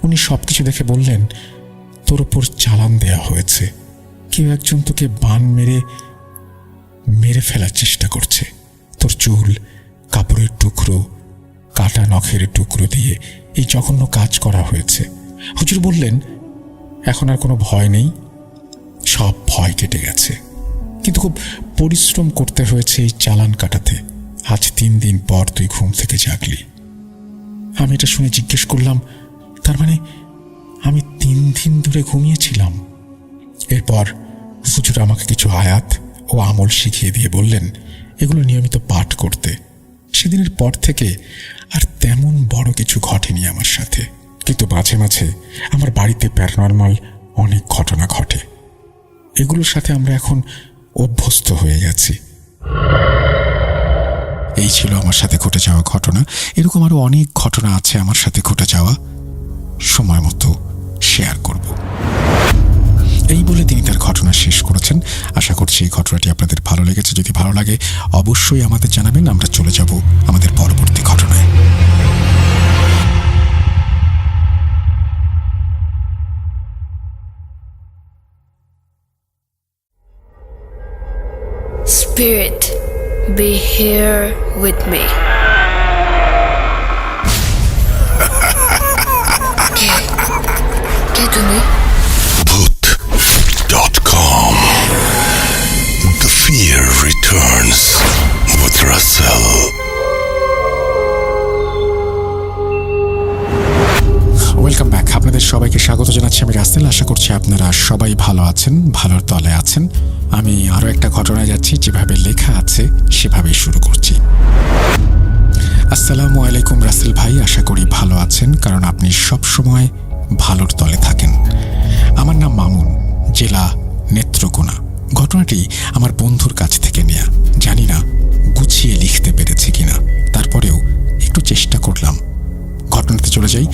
[SPEAKER 1] উনি সব কিছু দেখে বললেন, তোর ওপর চালান দেয়া হয়েছে। কেউ একজন তোকে বান মেরে ফেলার চেষ্টা করছে। তোর চুল, কাপড়ের টুকরো, কাটা নখের টুকরো দিয়ে এই জঘন্য কাজ করা হয়েছে। হুজুর বললেন, এখন আর কোনো ভয় নেই, সব ভয় কেটে গেছে, কিন্তু খুব পরিশ্রম করতে হয়েছে এই চালান কাটাতে। আজ 3 দিন পর তুই ঘুম থেকে জাগলি। আমি এটা শুনে জিজ্ঞেস করলাম, তার মানে আমি 3 দিন ধরে ঘুমিয়েছিলাম? এরপর হুজুর আমাকে কিছু আয়াত ও আমল শিখিয়ে দিয়ে বললেন এগুলো নিয়মিত পাঠ করতে। সেদিনের পর থেকে আর তেমন বড় কিছু ঘটেনি আমার সাথে, কিন্তু মাঝে মাঝে আমার বাড়িতে প্যারানরমাল অনেক ঘটনা ঘটে। এগুলোর সাথে আমরা এখন অভ্যস্ত হয়ে গেছি। এই ছিল আমার সাথে ঘটে যাওয়া ঘটনা। এরকম আরো অনেক ঘটনা আছে আমার সাথে ঘটে যাওয়া, সময় মতো শেয়ার করব। এই বলে তিনি তার ঘটনা শেষ করেছেন। আশা করছি এই ঘটনাটি আপনাদের ভালো লেগেছে। যদি ভালো লাগে অবশ্যই আমাদের জানাবেন। আমরা চলে যাব আমাদের পরবর্তী ঘটনায়।
[SPEAKER 5] Spirit, be here with me. কে তুমি?
[SPEAKER 3] Bhoot.com. The fear returns with Russell.
[SPEAKER 1] Welcome back. আপনাদের সবাইকে স্বাগত জানাচ্ছি আমি রাসেল। আশা করছি আপনারা সবাই ভালো আছেন, ভালোর তলে আছেন। আমি আরও একটা ঘটনায় যাচ্ছি, যেভাবে লেখা আছে সেভাবেই শুরু করছি। আসসালামু আলাইকুম রাসেল ভাই, আশা করি ভালো আছেন, কারণ আপনি সব সময় ভালোর দলে থাকেন। আমার নাম মামুন, জেলা নেত্রকোনা। ঘটনাটি আমার বন্ধুর কাছ থেকে নেয়া। জানি না গুছিয়ে লিখতে পেরেছি কিনা, তারপরেও একটু চেষ্টা করলাম। ঘটনাতে চলে যাই।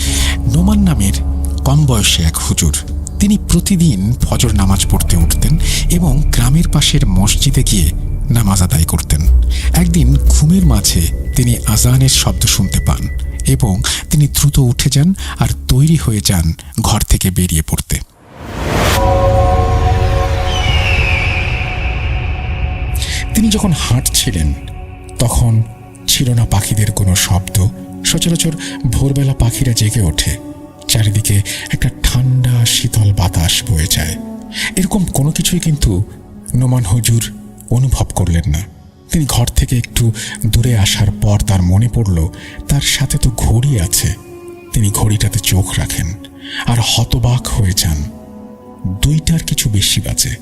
[SPEAKER 1] নোমান নামের কম বয়সে এক হুজুর। তিনি প্রতিদিন ফজর নামাজ পড়তে উঠতেন এবং গ্রামের পাশের মসজিদে গিয়ে নামাজ আদায় করতেন। একদিন ঘুমের মাঝে তিনি আজানের শব্দ শুনতে পান এবং তিনি দ্রুত উঠে যান আর তৈরি হয়ে যান ঘর থেকে বেরিয়ে পড়তে। তিনি যখন হাঁটছিলেন তখন ছিল না পাখিদের কোনো শব্দ। সচরাচর ভোরবেলা পাখিরা জেগে ওঠে, চারিদিকে একটা ঠান্ডা শীতল বাতাস বয়ে যায়। এরকম কোনো কিছুই কিন্তু নোমান হুজুর অনুভব করলেন না। তিনি ঘর থেকে একটু দূরে আসার পর তার মনে পড়ল তার সাথে তো ঘড়ি আছে। তিনি ঘড়িটাতে চোখ রাখেন আর হতবাক হয়ে যান। 2টার কিছু বেশি বাজে।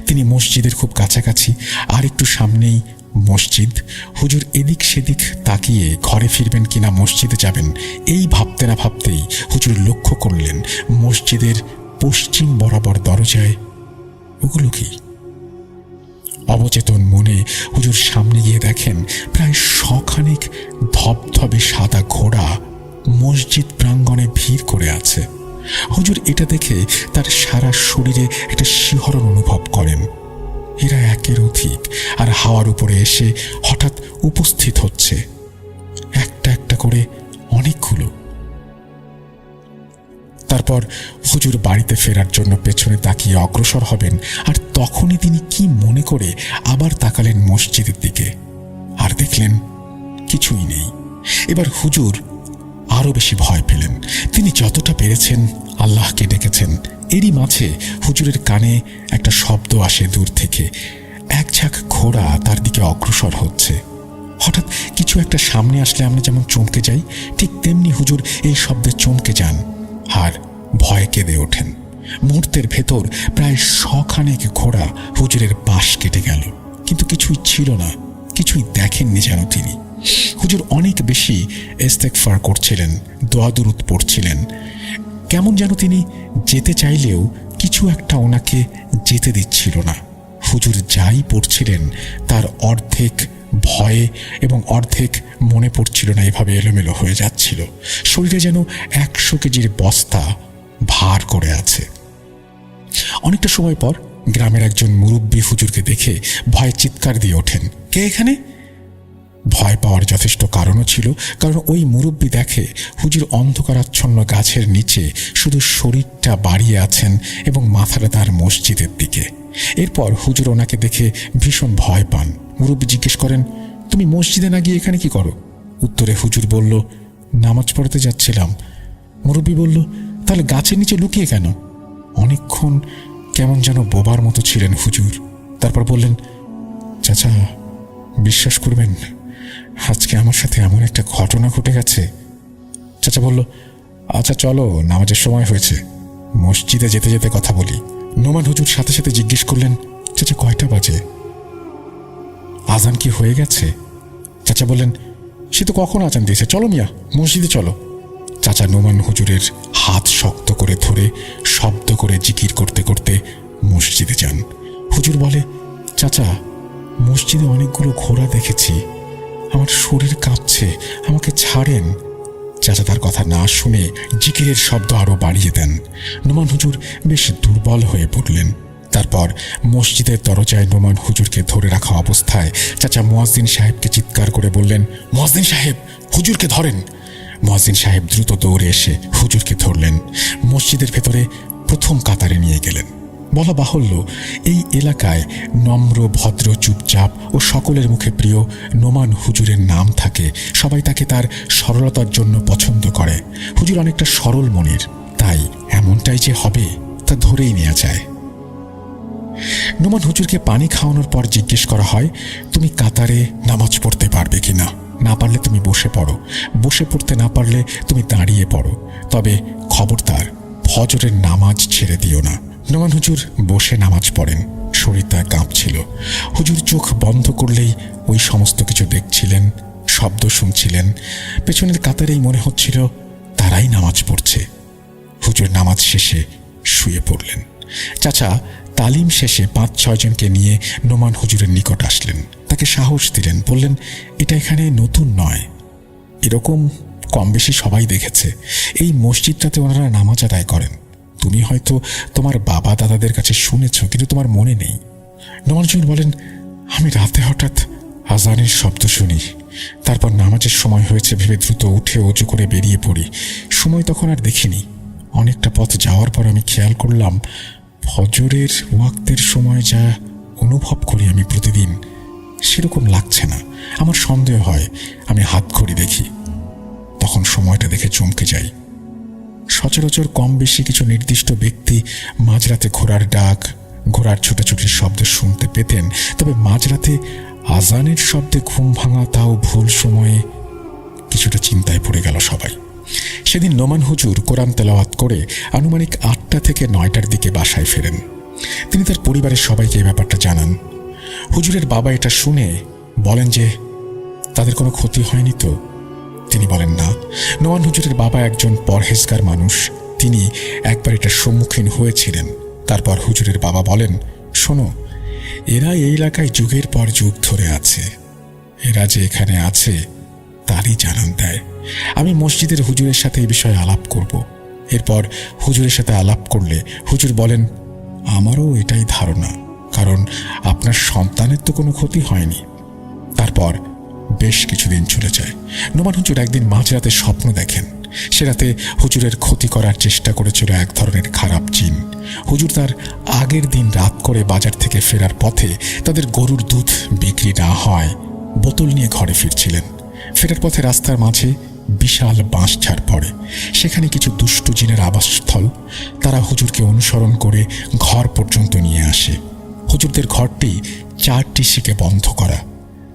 [SPEAKER 1] তিনি মসজিদের খুব কাছাকাছি, আর একটু সামনেই মসজিদ। হুজুর এদিক সেদিক তাকিয়ে ঘরে ফিরবেন কিনা মসজিদে যাবেন এই ভাবতে না ভাবতেই হুজুর লক্ষ্য করলেন মসজিদের পশ্চিম বরাবর দরজায় ওগুলো কি। অবচেতন মনে হুজুর সামনে গিয়ে দেখেন প্রায় 100 ধবধবে সাদা ঘোড়া মসজিদ প্রাঙ্গণে ভিড় করে আছে। হুজুর এটা দেখে তার সারা শরীরে একটা শিহরণ অনুভব করেন। এরা একের অধিক, আর হাওয়ার উপরে এসে হঠাৎ উপস্থিত হচ্ছে একটা একটা করে অনেকগুলো। তারপর হুজুর বাড়িতে ফেরার জন্য পেছনে তাকিয়ে অগ্রসর হবেন, আর তখনই তিনি কি মনে করে আবার তাকালেন মসজিদের দিকে, আর দেখলেন কিছুই নেই। এবার হুজুর আরো বেশি ভয় পেলেন। তিনি যতটা পেরেছেন আল্লাহকে ডেকেছেন। এরই মাঝে হুজুরের কানে একটা শব্দ আসে দূর থেকে। এক ঝাঁক ঘোড়া তার দিকে অগ্রসর হচ্ছে। হঠাৎ কিছু একটা সামনে আসলে আমরা যেমন চমকে যাই, ঠিক তেমনি হুজুর এই শব্দে চমকে যান আর ভয়ে কেঁদে ওঠেন। মুহূর্তের ভেতর প্রায় 100 ঘোড়া হুজুরের পাশ কেটে গেল, কিন্তু কিছুই ছিল না, কিছুই দেখেননি যেন তিনি। হুজুর অনেক বেশি ইস্তেগফার করছিলেন, দোয়া দুরূদ পড়ছিলেন। কেমন যেন তিনি যেতে চাইলেও কিছু একটা ওনাকে যেতে দিচ্ছিল না। হুজুর যাই পড়ছিলেন তার অর্ধেক ভয়ে এবং অর্ধেক মনে পড়ছিল না, এভাবে এলোমেলো হয়ে যাচ্ছিল। শরীরে যেন 100 কেজির বস্তা ভার করে আছে। অনেকটা সময় পর গ্রামের একজন মুরব্বী হুজুরকে দেখে ভয়ে চিৎকার দিয়ে ওঠেন, কে এখানে? ভয় পাওয়ার যথেষ্ট কারণও ছিল, কারণ ওই মুরব্বী দেখে হুজুর অন্ধকারাচ্ছন্ন গাছের নিচে শুধু শরীরটা বাড়িয়ে আছেন এবং মাথাটা তার মসজিদের দিকে। এরপর হুজুর ওনাকে দেখে ভীষণ ভয় পান। মুরব্বী জিজ্ঞেস করেন, তুমি মসজিদে না গিয়ে এখানে কি করো? উত্তরে হুজুর বলল, নামাজ পড়তে যাচ্ছিলাম। মুরব্বী বলল, তাহলে গাছের নিচে লুকিয়ে কেন? অনেকক্ষণ কেমন যেন বোবার মতো ছিলেন হুজুর। তারপর বললেন, চাচা বিশ্বাস করবেন, আজকে আমার সাথে এমন একটা ঘটনা ঘটে গেছে। চাচা বলল, আচ্ছা চলো, নামাজের সময় হয়েছে, মসজিদে যেতে যেতে কথা বলি। নোমান হুজুর সাথে সাথে জিজ্ঞেস করলেন, চাচা কয়টা বাজে? আজান কি হয়ে গেছে? চাচা বললেন, সে তো কখন আজান দিয়েছে, চলো মিয়া মসজিদে চলো। চাচা নোমান হুজুরের হাত শক্ত করে ধরে শব্দ করে জিকির করতে করতে মসজিদে যান। হুজুর বলে, চাচা মসজিদে অনেকগুলো ঘোড়া দেখেছি, আমার শরীর কাঁপছে, আমাকে ছাড়েন। চাচা তার কথা না শুনে জিকিরের শব্দ আরো বাড়িয়ে দেন। নোমান হুজুর বেশ দুর্বল হয়ে পড়লেন। তারপর মসজিদের দরজায় নোমান হুজুরকে ধরে রাখা অবস্থায় চাচা মুয়াজ্জিন সাহেবকে চিৎকার করে বললেন, মুয়াজ্জিন সাহেব, হুজুরকে ধরেন। মুয়াজ্জিন সাহেব দ্রুত দৌড়ে এসে হুজুরকে ধরলেন, মসজিদের ভেতরে প্রথম কাতারে নিয়ে গেলেন। বলা বাহুল্য, এই এলাকায় নম্র, ভদ্র, চুপচাপ ও সকলের মুখে প্রিয় নোমান হুজুরের নাম থাকে। সবাই তাকে তার সরলতার জন্য পছন্দ করে। হুজুর অনেকটা সরল মনের, তাই এমনটাই যে হবে তা ধরেই নেওয়া যায়। নোমান হুজুরকে পানি খাওয়ানোর পর জিজ্ঞেস করা হয়, তুমি কাতারে নামাজ পড়তে পারবে কিনা? না পারলে তুমি বসে পড়ো, বসে পড়তে না পারলে তুমি দাঁড়িয়ে পড়ো, তবে খবরদার ফজরের নামাজ ছেড়ে দিও না। নোমান হুজুর বসে নামাজ পড়েন। শরীর তার কাঁপছিল। হুজুর চোখ বন্ধ করলেই ওই সমস্ত কিছু দেখছিলেন, শব্দ শুনছিলেন। পেছনের কাতারেই মনে হচ্ছিল তারাই নামাজ পড়ছে। হুজুর নামাজ শেষে শুয়ে পড়লেন। চাচা তালিম শেষে 5-6 জনকে নিয়ে নোমান হুজুরের নিকট আসলেন, তাকে সাহস দিলেন, বললেন, এটা এখানে নতুন নয়, এরকম কম বেশি সবাই দেখেছে। এই মসজিদটাতে ওনারা নামাজ আদায় করেন। তুমি হয়তো তোমার বাবা দাদাদের কাছে শুনেছ, কিন্তু তোমার মনে নেই। নোমান হুজুর বলেন, আমি রাতে হঠাৎ আজানের শব্দ শুনি, তারপর নামাজের সময় হয়েছে ভেবে দ্রুত উঠে অজু করে বেরিয়ে পড়ি। সময় তখন আর দেখিনি। অনেকটা পথ যাওয়ার পর আমি খেয়াল করলাম ফজরের ওয়াক্তের সময় যা অনুভব করি আমি প্রতিদিন, সেরকম লাগছে না। আমার সন্দেহ হয়। আমি হাত ঘড়ি দেখি, তখন সময়টা দেখে চমকে যাই। সচরাচর কম বেশি কিছু নির্দিষ্ট ব্যক্তি মাঝরাতে ঘোড়ার ডাক, ঘোড়ার ছোটাছুটির শব্দ শুনতে পেতেন, তবে মাঝরাতে আজানের শব্দে ঘুম ভাঙা, তাও ভুল সময়ে, কিছুটা চিন্তায় পড়ে গেল সবাই। সেদিন নোমান হুজুর কোরআন তেলাওয়াত করে আনুমানিক 8টা থেকে 9টার দিকে বাসায় ফেরেন। তিনি তার পরিবারের সবাইকে এই ব্যাপারটা জানান। হুজুরের বাবা এটা শুনে বলেন যে তাদের কোনো ক্ষতি হয়নি তো? তিনি বলেন না। নোমান হুজুরের বাবা একজন পরহেজগার মানুষ, তিনি একবার এটার সম্মুখীন হয়েছিলেন। তারপর হুজুরের বাবা বলেন, শোনো, এরা এই এলাকায় যুগের পর যুগ ধরে আছে, এরা যে এখানে আছে তারই জানান দেয়। আমি মসজিদের হুজুরের সাথে এই বিষয়ে আলাপ করব। এরপর হুজুরের সাথে আলাপ করলে হুজুর বলেন, আমারও এটাই ধারণা, কারণ আপনার সন্তানের তো কোনো ক্ষতি হয়নি। তারপর বেশ কিছুদিন চলে যায়। নোমান হুজুর একদিন মাঝরাতে স্বপ্ন দেখেন। সে রাতে হুজুরের ক্ষতি করার চেষ্টা করেছিল এক ধরনের খারাপ জিন। হুজুর তার আগের দিন রাত করে বাজার থেকে ফেরার পথে তাদের গরুর দুধ বিক্রি না হয় বোতল নিয়ে ঘরে ফিরছিলেন। ফেরার পথে রাস্তার মাঝে বিশাল বাঁশঝাড় পড়ে, সেখানে কিছু দুষ্ট জিনের আবাসস্থল। তারা হুজুরকে অনুসরণ করে ঘর পর্যন্ত নিয়ে আসে। হুজুরদের ঘরটি 4টি শিকে বন্ধ করা।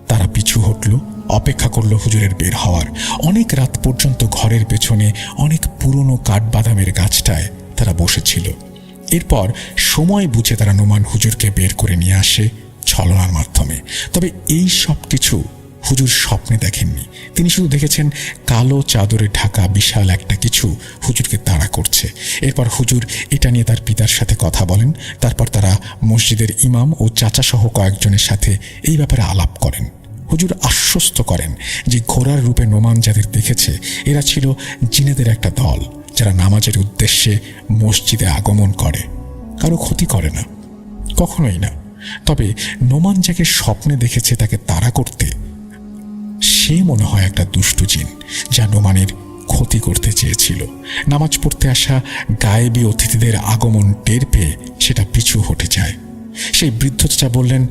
[SPEAKER 1] তারা পিছু হটল, অপেক্ষা করল হুজুরের বের হওয়ার। অনেক রাত পর্যন্ত ঘরের পেছনে অনেক পুরনো কাঠবাদামের গাছটায় তারা বসেছিল। এরপর সময় বুঝে তারা নোমান হুজুরকে বের করে নিয়ে আসে ছলনার মাধ্যমে। তবে এই সব কিছু হুজুর স্বপ্নে দেখেননি। তিনি শুধু দেখেছেন কালো চাদরে ঢাকা বিশাল একটা কিছু হুজুরকে তাড়া করছে। এরপর হুজুর এটা নিয়ে তার পিতার সাথে কথা বলেন। তারপর তারা মসজিদের ইমাম ও চাচা সহ কয়েকজনের সাথে এই ব্যাপারে আলাপ করেন। হুজুর আশ্বস্ত করেন যে ঘোড়ার রূপে নোমান যাদের দেখেছে এরা ছিল জিনেদের একটা দল, যারা নামাজের উদ্দেশ্যে মসজিদে আগমন করে, কারো ক্ষতি করে না, কখনোই না। তবে নোমান যাকে স্বপ্নে দেখেছে তাকে তাড়া করতে, সে মনে হয় একটা দুষ্টু জিন, যা নোমানের ক্ষতি করতে চেয়েছিল। নামাজ পড়তে আসা গায়েবী অতিথিদের আগমন টের পেয়ে সেটা পিছু হটে যায়। সেই বৃদ্ধ চাচা বললেন,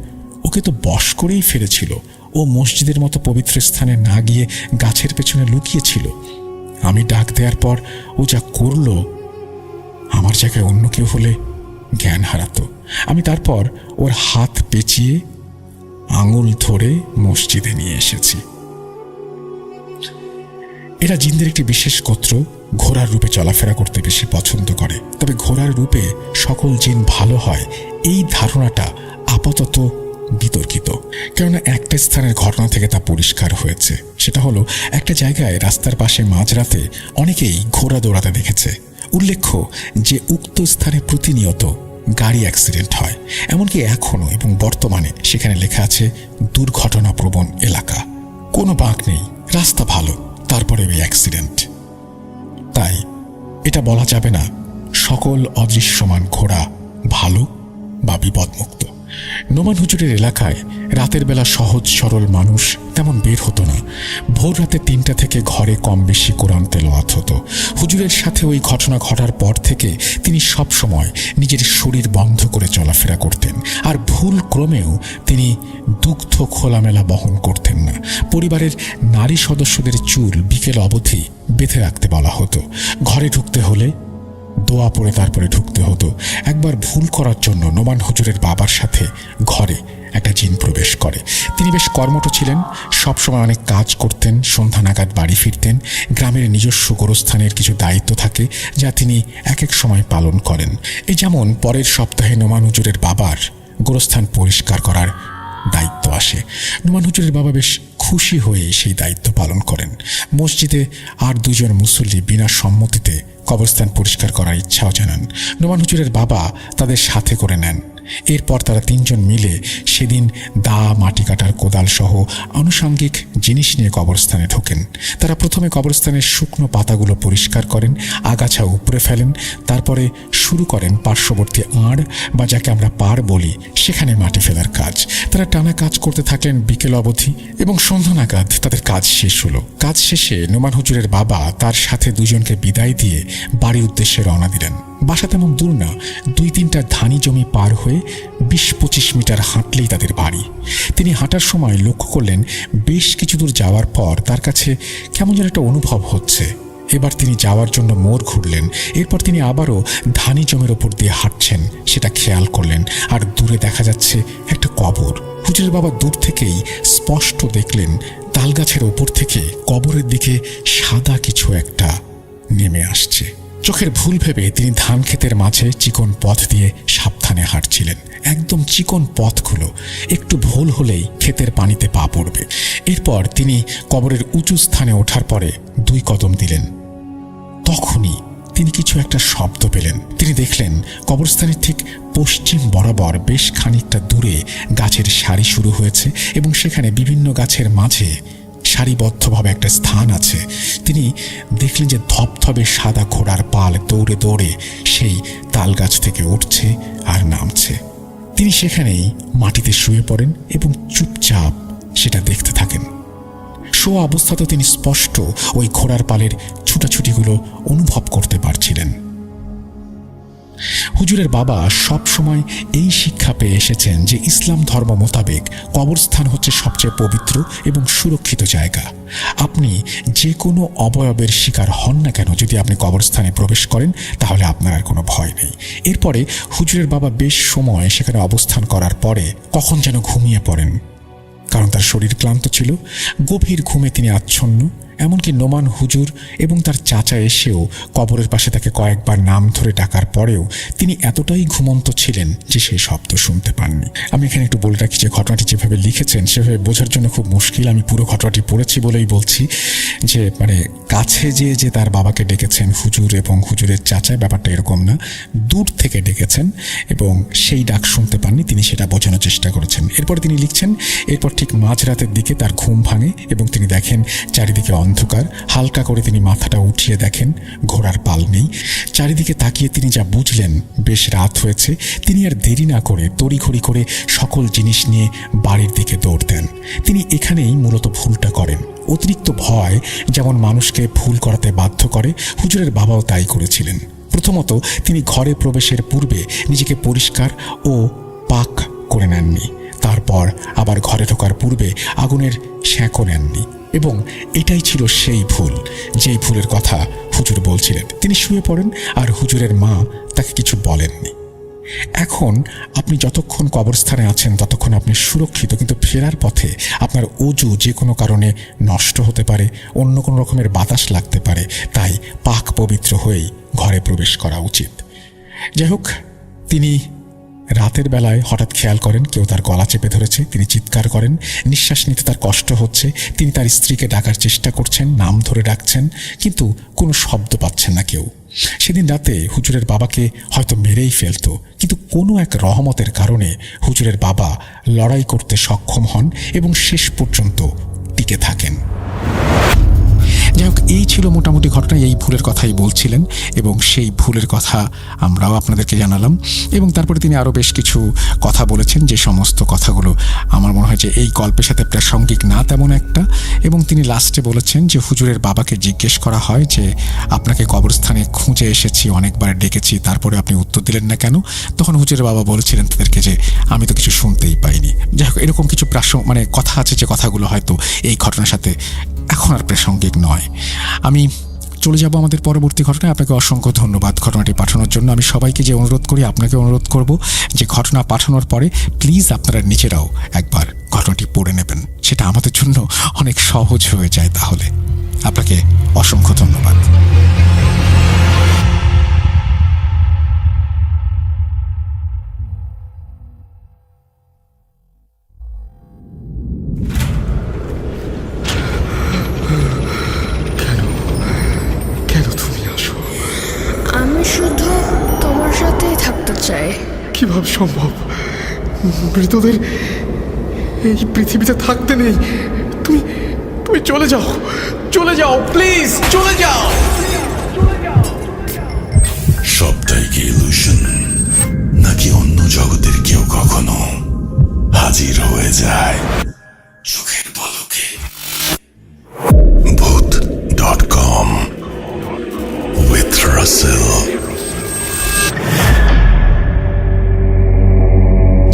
[SPEAKER 1] ওকে তো বশ করেই ফিরেছিল, ও মসজিদের মতো পবিত্র স্থানে না গিয়ে গাছের পেছনে লুকিয়েছিল। আমি ডাক দেওয়ার পর ও যা করলো, আমার জায়গায় অন্য কেউ হলে জ্ঞান হারাতো। আমি তারপর ওর হাত পেঁচিয়ে আঙুল ধরে মসজিদে নিয়ে এসেছি। এরা জিনদের একটি বিশেষ গোত্র, ঘোড়ার রূপে চলাফেরা করতে বেশি পছন্দ করে। তবে ঘোড়ার রূপে সকল জিন ভালো হয় এই ধারণাটা আপাতত বিতর্কিত, কেননা একটা স্থানের ঘটনা থেকে তা পরিষ্কার হয়েছে। সেটা হলো, একটা জায়গায় রাস্তার পাশে মাঝরাতে অনেকেই ঘোড়া দৌড়াতে দেখেছে। উল্লেখ্য যে উক্ত স্থানে প্রতিনিয়ত গাড়ি অ্যাক্সিডেন্ট হয়, এমনকি এখনো এবং বর্তমানে সেখানে লেখা আছে দুর্ঘটনাপ্রবণ এলাকা। কোনো বাঁক নেই, রাস্তা ভালো, তারপরে ওই অ্যাক্সিডেন্ট। তাই এটা বলা যাবে না সকল অদৃশ্যমান ঘোড়া ভালো বা বিপদমুক্ত। নোমান হুজুরের এলাকায় রাতের বেলা সহজ সরল মানুষ তেমন বের হতো না। ভোর রাতে 3টা থেকে ঘরে কম বেশি কোরআন তেলাওয়াত হতো। হুজুরের সাথে ওই ঘটনা ঘটার পর থেকে তিনি সব সময় নিজের শরীর বন্ধ করে চলাফেরা করতেন, আর ভুল ক্রমেও তিনি দুগ্ধ খোলামেলা বহন করতেন না। পরিবারের নারী সদস্যদের চুল বিকেল অবধি বেঁধে রাখতে বলা হতো। ঘরে ঢুকতে হলে দোয়া পড়ে তারপরে ঢুকতে হতো। একবার ভুল করার জন্য নোমান হুজুরের বাবার সাথে ঘরে একটা জিন প্রবেশ করে। তিনি বেশ কর্মঠ ছিলেন, সবসময় অনেক কাজ করতেন, সন্ধ্যা নাগাদ বাড়ি ফিরতেন। গ্রামের নিজস্ব গোরস্থানের কিছু দায়িত্ব থাকে যা তিনি এক এক সময় পালন করেন। এই যেমন পরের সপ্তাহে নোমান হুজুরের বাবার গোরস্থান পরিষ্কার করার দায়িত্ব আসে। নোমান হুজুরের বাবা বেশ খুশি হয়ে সেই দায়িত্ব পালন করেন। মসজিদে আর 2 জন মুসল্লি বিনা সম্মতিতে কবরস্থান পরিষ্কার করার ইচ্ছাও জানান। নোমান হুজুরের বাবা তাদের সাথে করে নেন। এরপর তারা তিনজন মিলে সেদিন দা, মাটি কাটার কোদাল সহ আনুষঙ্গিক জিনিস নিয়ে কবরস্থানে ঢোকেন। তারা প্রথমে কবরস্থানের শুকনো পাতাগুলো পরিষ্কার করেন, আগাছা উপড়ে ফেলেন, তারপরে শুরু করেন পার্শ্ববর্তী আড় বা যাকে আমরা পাড় বলি সেখানে মাটি ফেলার কাজ। তারা টানা কাজ করতে থাকলেন বিকেল অবধি এবং সন্ধ্যা নাগাদ তাদের কাজ শেষ হলো। কাজ শেষে নোমান হুজুরের বাবা তার সাথে দুজনকে বিদায় দিয়ে বাড়ির উদ্দেশ্যে রওনা দিলেন। বাসা তেমন দূর না, 2-3টা ধানি জমি পার হয়ে 20-25 মিটার হাঁটলেই তাদের বাড়ি। তিনি হাঁটার সময় লক্ষ্য করলেন বেশ কিছু দূর যাওয়ার পর তার কাছে কেমন যেন একটা অনুভব হচ্ছে। এবার তিনি যাওয়ার জন্য মোড় ঘুরলেন। এরপর তিনি আবারও ধানি জমির ওপর দিয়ে হাঁটছেন, সেটা খেয়াল করলেন। আর দূরে দেখা যাচ্ছে একটা কবর। হুজুরের বাবা দূর থেকেই স্পষ্ট দেখলেন তালগাছের ওপর থেকে কবরের দিকে সাদা কিছু একটা নেমে আসছে। চোখের ভুল ভেবে তিনি ধান ক্ষেতের মাঝে চিকন পথ দিয়ে সাবধানে হাঁটছিলেন। একদম চিকন পথগুলো, একটু ভুল হলেই ক্ষেতের পানিতে পা পড়বে। এরপর তিনি কবরের উঁচু স্থানে ওঠার পরে 2 কদম দিলেন। তখনই তিনি কিছু একটা শব্দ পেলেন। তিনি দেখলেন কবরস্থানের ঠিক পশ্চিম বরাবর বেশ খানিকটা দূরে গাছের সারি শুরু হয়েছে এবং সেখানে বিভিন্ন গাছের মাঝে সারিবদ্ধভাবে একটা স্থান আছে। তিনি দেখলেন যে ধপধপে সাদা ঘোড়ার পাল দৌড়ে দৌড়ে সেই তাল গাছ থেকে উঠছে আর নামছে। তিনি সেখানেই মাটিতে শুয়ে পড়েন এবং চুপচাপ সেটা দেখতে থাকেন। শোয়া অবস্থাতে তিনি স্পষ্ট ওই ঘোড়ার পালের ছুটাছুটিগুলো অনুভব করতে পারছিলেন। হুজুরের বাবা সব সময় এই শিক্ষা পেয়ে এসেছেন যে ইসলাম ধর্ম মোতাবেক কবরস্থান হচ্ছে সবচেয়ে পবিত্র এবং সুরক্ষিত জায়গা। আপনি যে কোনো অবয়বের শিকার হন না কেন, যদি আপনি কবরস্থানে প্রবেশ করেন তাহলে আপনার আর কোনো ভয় নেই। এরপরে হুজুরের বাবা বেশ সময় সেখানে অবস্থান করার পরে কখন যেন ঘুমিয়ে পড়েন, কারণ তার শরীর ক্লান্ত ছিল। গভীর ঘুমে তিনি আচ্ছন্ন। এমনকি নোমান হুজুর এবং তার চাচা এসেও কবরের পাশে তাকে কয়েকবার নাম ধরে ডাকার পরেও তিনি এতটাই ঘুমন্ত ছিলেন যে সেই শব্দ শুনতে পাননি। আমি এখানে একটু বলে রাখি যে ঘটনাটি যেভাবে লিখেছেন সেভাবে বোঝার জন্য খুব মুশকিল। আমি পুরো ঘটনাটি পড়েছি বলেই বলছি যে কাছে যে তার বাবাকে ডেকেছেন হুজুর এবং হুজুরের চাচা, ব্যাপারটা এরকম না। দূর থেকে ডেকেছেন এবং সেই ডাক শুনতে পাননি, তিনি সেটা বোঝানোর চেষ্টা করেছেন। এরপর তিনি লিখছেন, এরপর ঠিক মাঝরাতের দিকে তার ঘুম ভাঙে এবং তিনি দেখেন চারিদিকে অন্ধকার। হালকা করে তিনি মাথাটা উঠিয়ে দেখেন ঘোড়ার পাল নেই। চারিদিকে তাকিয়ে তিনি যা বুঝলেন বেশ রাত হয়েছে। তিনি আর দেরি না করে তড়িঘড়ি করে সকল জিনিস নিয়ে বাড়ির দিকে দৌড় দেন। তিনি এখানেই মূলত ভুলটা করেন। অতিরিক্ত ভয় যেমন মানুষকে ভুল করাতে বাধ্য করে, হুজুরের বাবাও তাই করেছিলেন। প্রথমত তিনি ঘরে প্রবেশের পূর্বে নিজেকে পরিষ্কার ও পাক করে নেননি। তারপর আবার ঘরে ঢোকার পূর্বে আগুনের সেঁকও নেননি এবং এটাই ছিল সেই ভুল, যেই ভুলের কথা হুজুর বলছিলেন। তিনি শুয়ে পড়েন আর হুজুরের মা তাকে কিছু বলেননি। এখন আপনি যতক্ষণ কবরস্থানে আছেন ততক্ষণ আপনি সুরক্ষিত, কিন্তু ফেরার পথে আপনার অজু যে কোনো কারণে নষ্ট হতে পারে, অন্য কোনো রকমের বাতাস লাগতে পারে, তাই পাক পবিত্র হয়েই ঘরে প্রবেশ করা উচিত। যাই হোক, তিনি রাতের বেলায় হঠাৎ খেয়াল করেন কেউ তার গলা চেপে ধরেছে। তিনি চিৎকার করেন, নিঃশ্বাস নিতে তার কষ্ট হচ্ছে। তিনি তার স্ত্রীকে ডাকার চেষ্টা করছেন, নাম ধরে ডাকছেন, কিন্তু কোনো শব্দ পাচ্ছেন না কেউ। সেদিন রাতে হুজুরের বাবাকে হয়তো মেরেই ফেলতো, কিন্তু কোনো এক রহমতের কারণে হুজুরের বাবা লড়াই করতে সক্ষম হন এবং শেষ পর্যন্ত টিকে থাকেন। যাই হোক, এই ছিল মোটামুটি ঘটনা। এই ভুলের কথাই বলছিলেন এবং সেই ভুলের কথা আমরাও আপনাদেরকে জানালাম। এবং তারপরে তিনি আরও বেশ কিছু কথা বলেছেন, যে সমস্ত কথাগুলো আমার মনে হয় যে এই গল্পের সাথে প্রাসঙ্গিক না তেমন একটা। এবং তিনি লাস্টে বলেছেন যে হুজুরের বাবাকে জিজ্ঞেস করা হয় যে আপনাকে কবরস্থানে খুঁজে এসেছি, অনেকবার ডেকেছি, তারপরে আপনি উত্তর দিলেন না কেন? তখন হুজুরের বাবা বলেছিলেন তাদেরকে যে আমি তো কিছু শুনতেই পাইনি। যাই হোক, এরকম কিছু কথা আছে যে কথাগুলো হয়তো এই ঘটনার সাথে এখন আর প্রাসঙ্গিক নয়। আমি চলে যাব আমাদের পরবর্তী ঘটনায়। আপনাকে অসংখ্য ধন্যবাদ ঘটনাটি পাঠানোর জন্য। আমি সবাইকে যে অনুরোধ করি, আপনাকে অনুরোধ করব যে ঘটনা পাঠানোর পরে প্লিজ আপনারা নিজেরাও একবার ঘটনাটি পড়ে নেবেন, সেটা আমাদের জন্য অনেক সহজ হয়ে যায়। তাহলে আপনাকে অসংখ্য ধন্যবাদ।
[SPEAKER 6] কেন তুমি আসো? কিভাবে সম্ভব? মৃতদের এই পৃথিবীতে থাকতে নেই। তুমি তুমি চলে যাও প্লিজ, চলে যাও।
[SPEAKER 3] সবটাই কি ইলুশন, নাকি অন্য জগতের কেউ কখনো হাজির হয়ে যায় চোখের পলকে? Bhoot.com with Russell।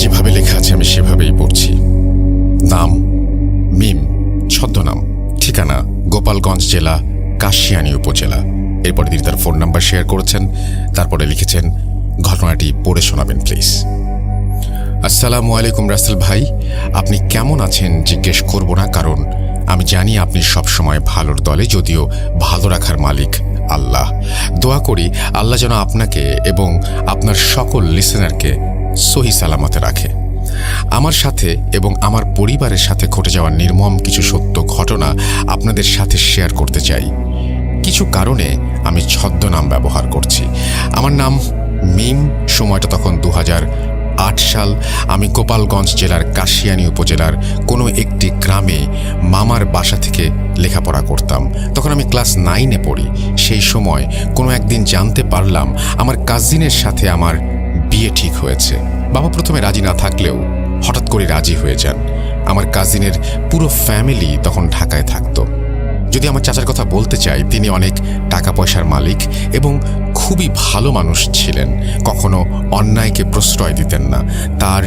[SPEAKER 1] যেভাবে লেখা আছে আমি সেভাবেই পড়ছি। নাম মিম, ছদ্মনাম, ঠিকানা গোপালগঞ্জ জেলা, কাশিয়ানী উপজেলা। এরপরে তিনি তার ফোন নাম্বার শেয়ার করেছেন, তারপরে লিখেছেন ঘটনাটি পড়ে শোনাবেন প্লিজ। আসসালামু আলাইকুম রাসেল ভাই, আপনি কেমন আছেন জিজ্ঞেস করব না, কারণ আমি জানি আপনি সবসময় ভালোর দলে, যদিও ভালো রাখার মালিক আল্লাহ। দোয়া করি আল্লাহ যেন আপনাকে এবং আপনার সকল লিসেনারকে সহি সালামতে রাখে। আমার সাথে এবং আমার পরিবারের সাথে ঘটে যাওয়া নির্মম কিছু সত্য ঘটনা আপনাদের সাথে শেয়ার করতে চাই। কিছু কারণে আমি ছদ্মনাম ব্যবহার করছি। আমার নাম মিম, সময়টা তখন 2008 সাল। আমি গোপালগঞ্জ জেলার কাশিয়ানী উপজেলার কোনো একটি গ্রামে মামার বাসা থেকে লেখাপড়া করতাম। তখন আমি ক্লাস 9-এ পড়ি। সেই সময় কোনো একদিন জানতে পারলাম আমার কাজিনের সাথে আমার বিয়ে ঠিক হয়েছে। বাবা প্রথমে রাজি না থাকলেও হঠাৎ করে রাজি হয়ে যান। আমার কাজিনের পুরো ফ্যামিলি তখন ঢাকায় থাকতো। যদি আমার চাচার কথা বলতে চাই, তিনি অনেক টাকা পয়সার মালিক এবং খুবই ভালো মানুষ ছিলেন। কখনো অন্যায়কে প্রশ্রয় দিতেন না। তার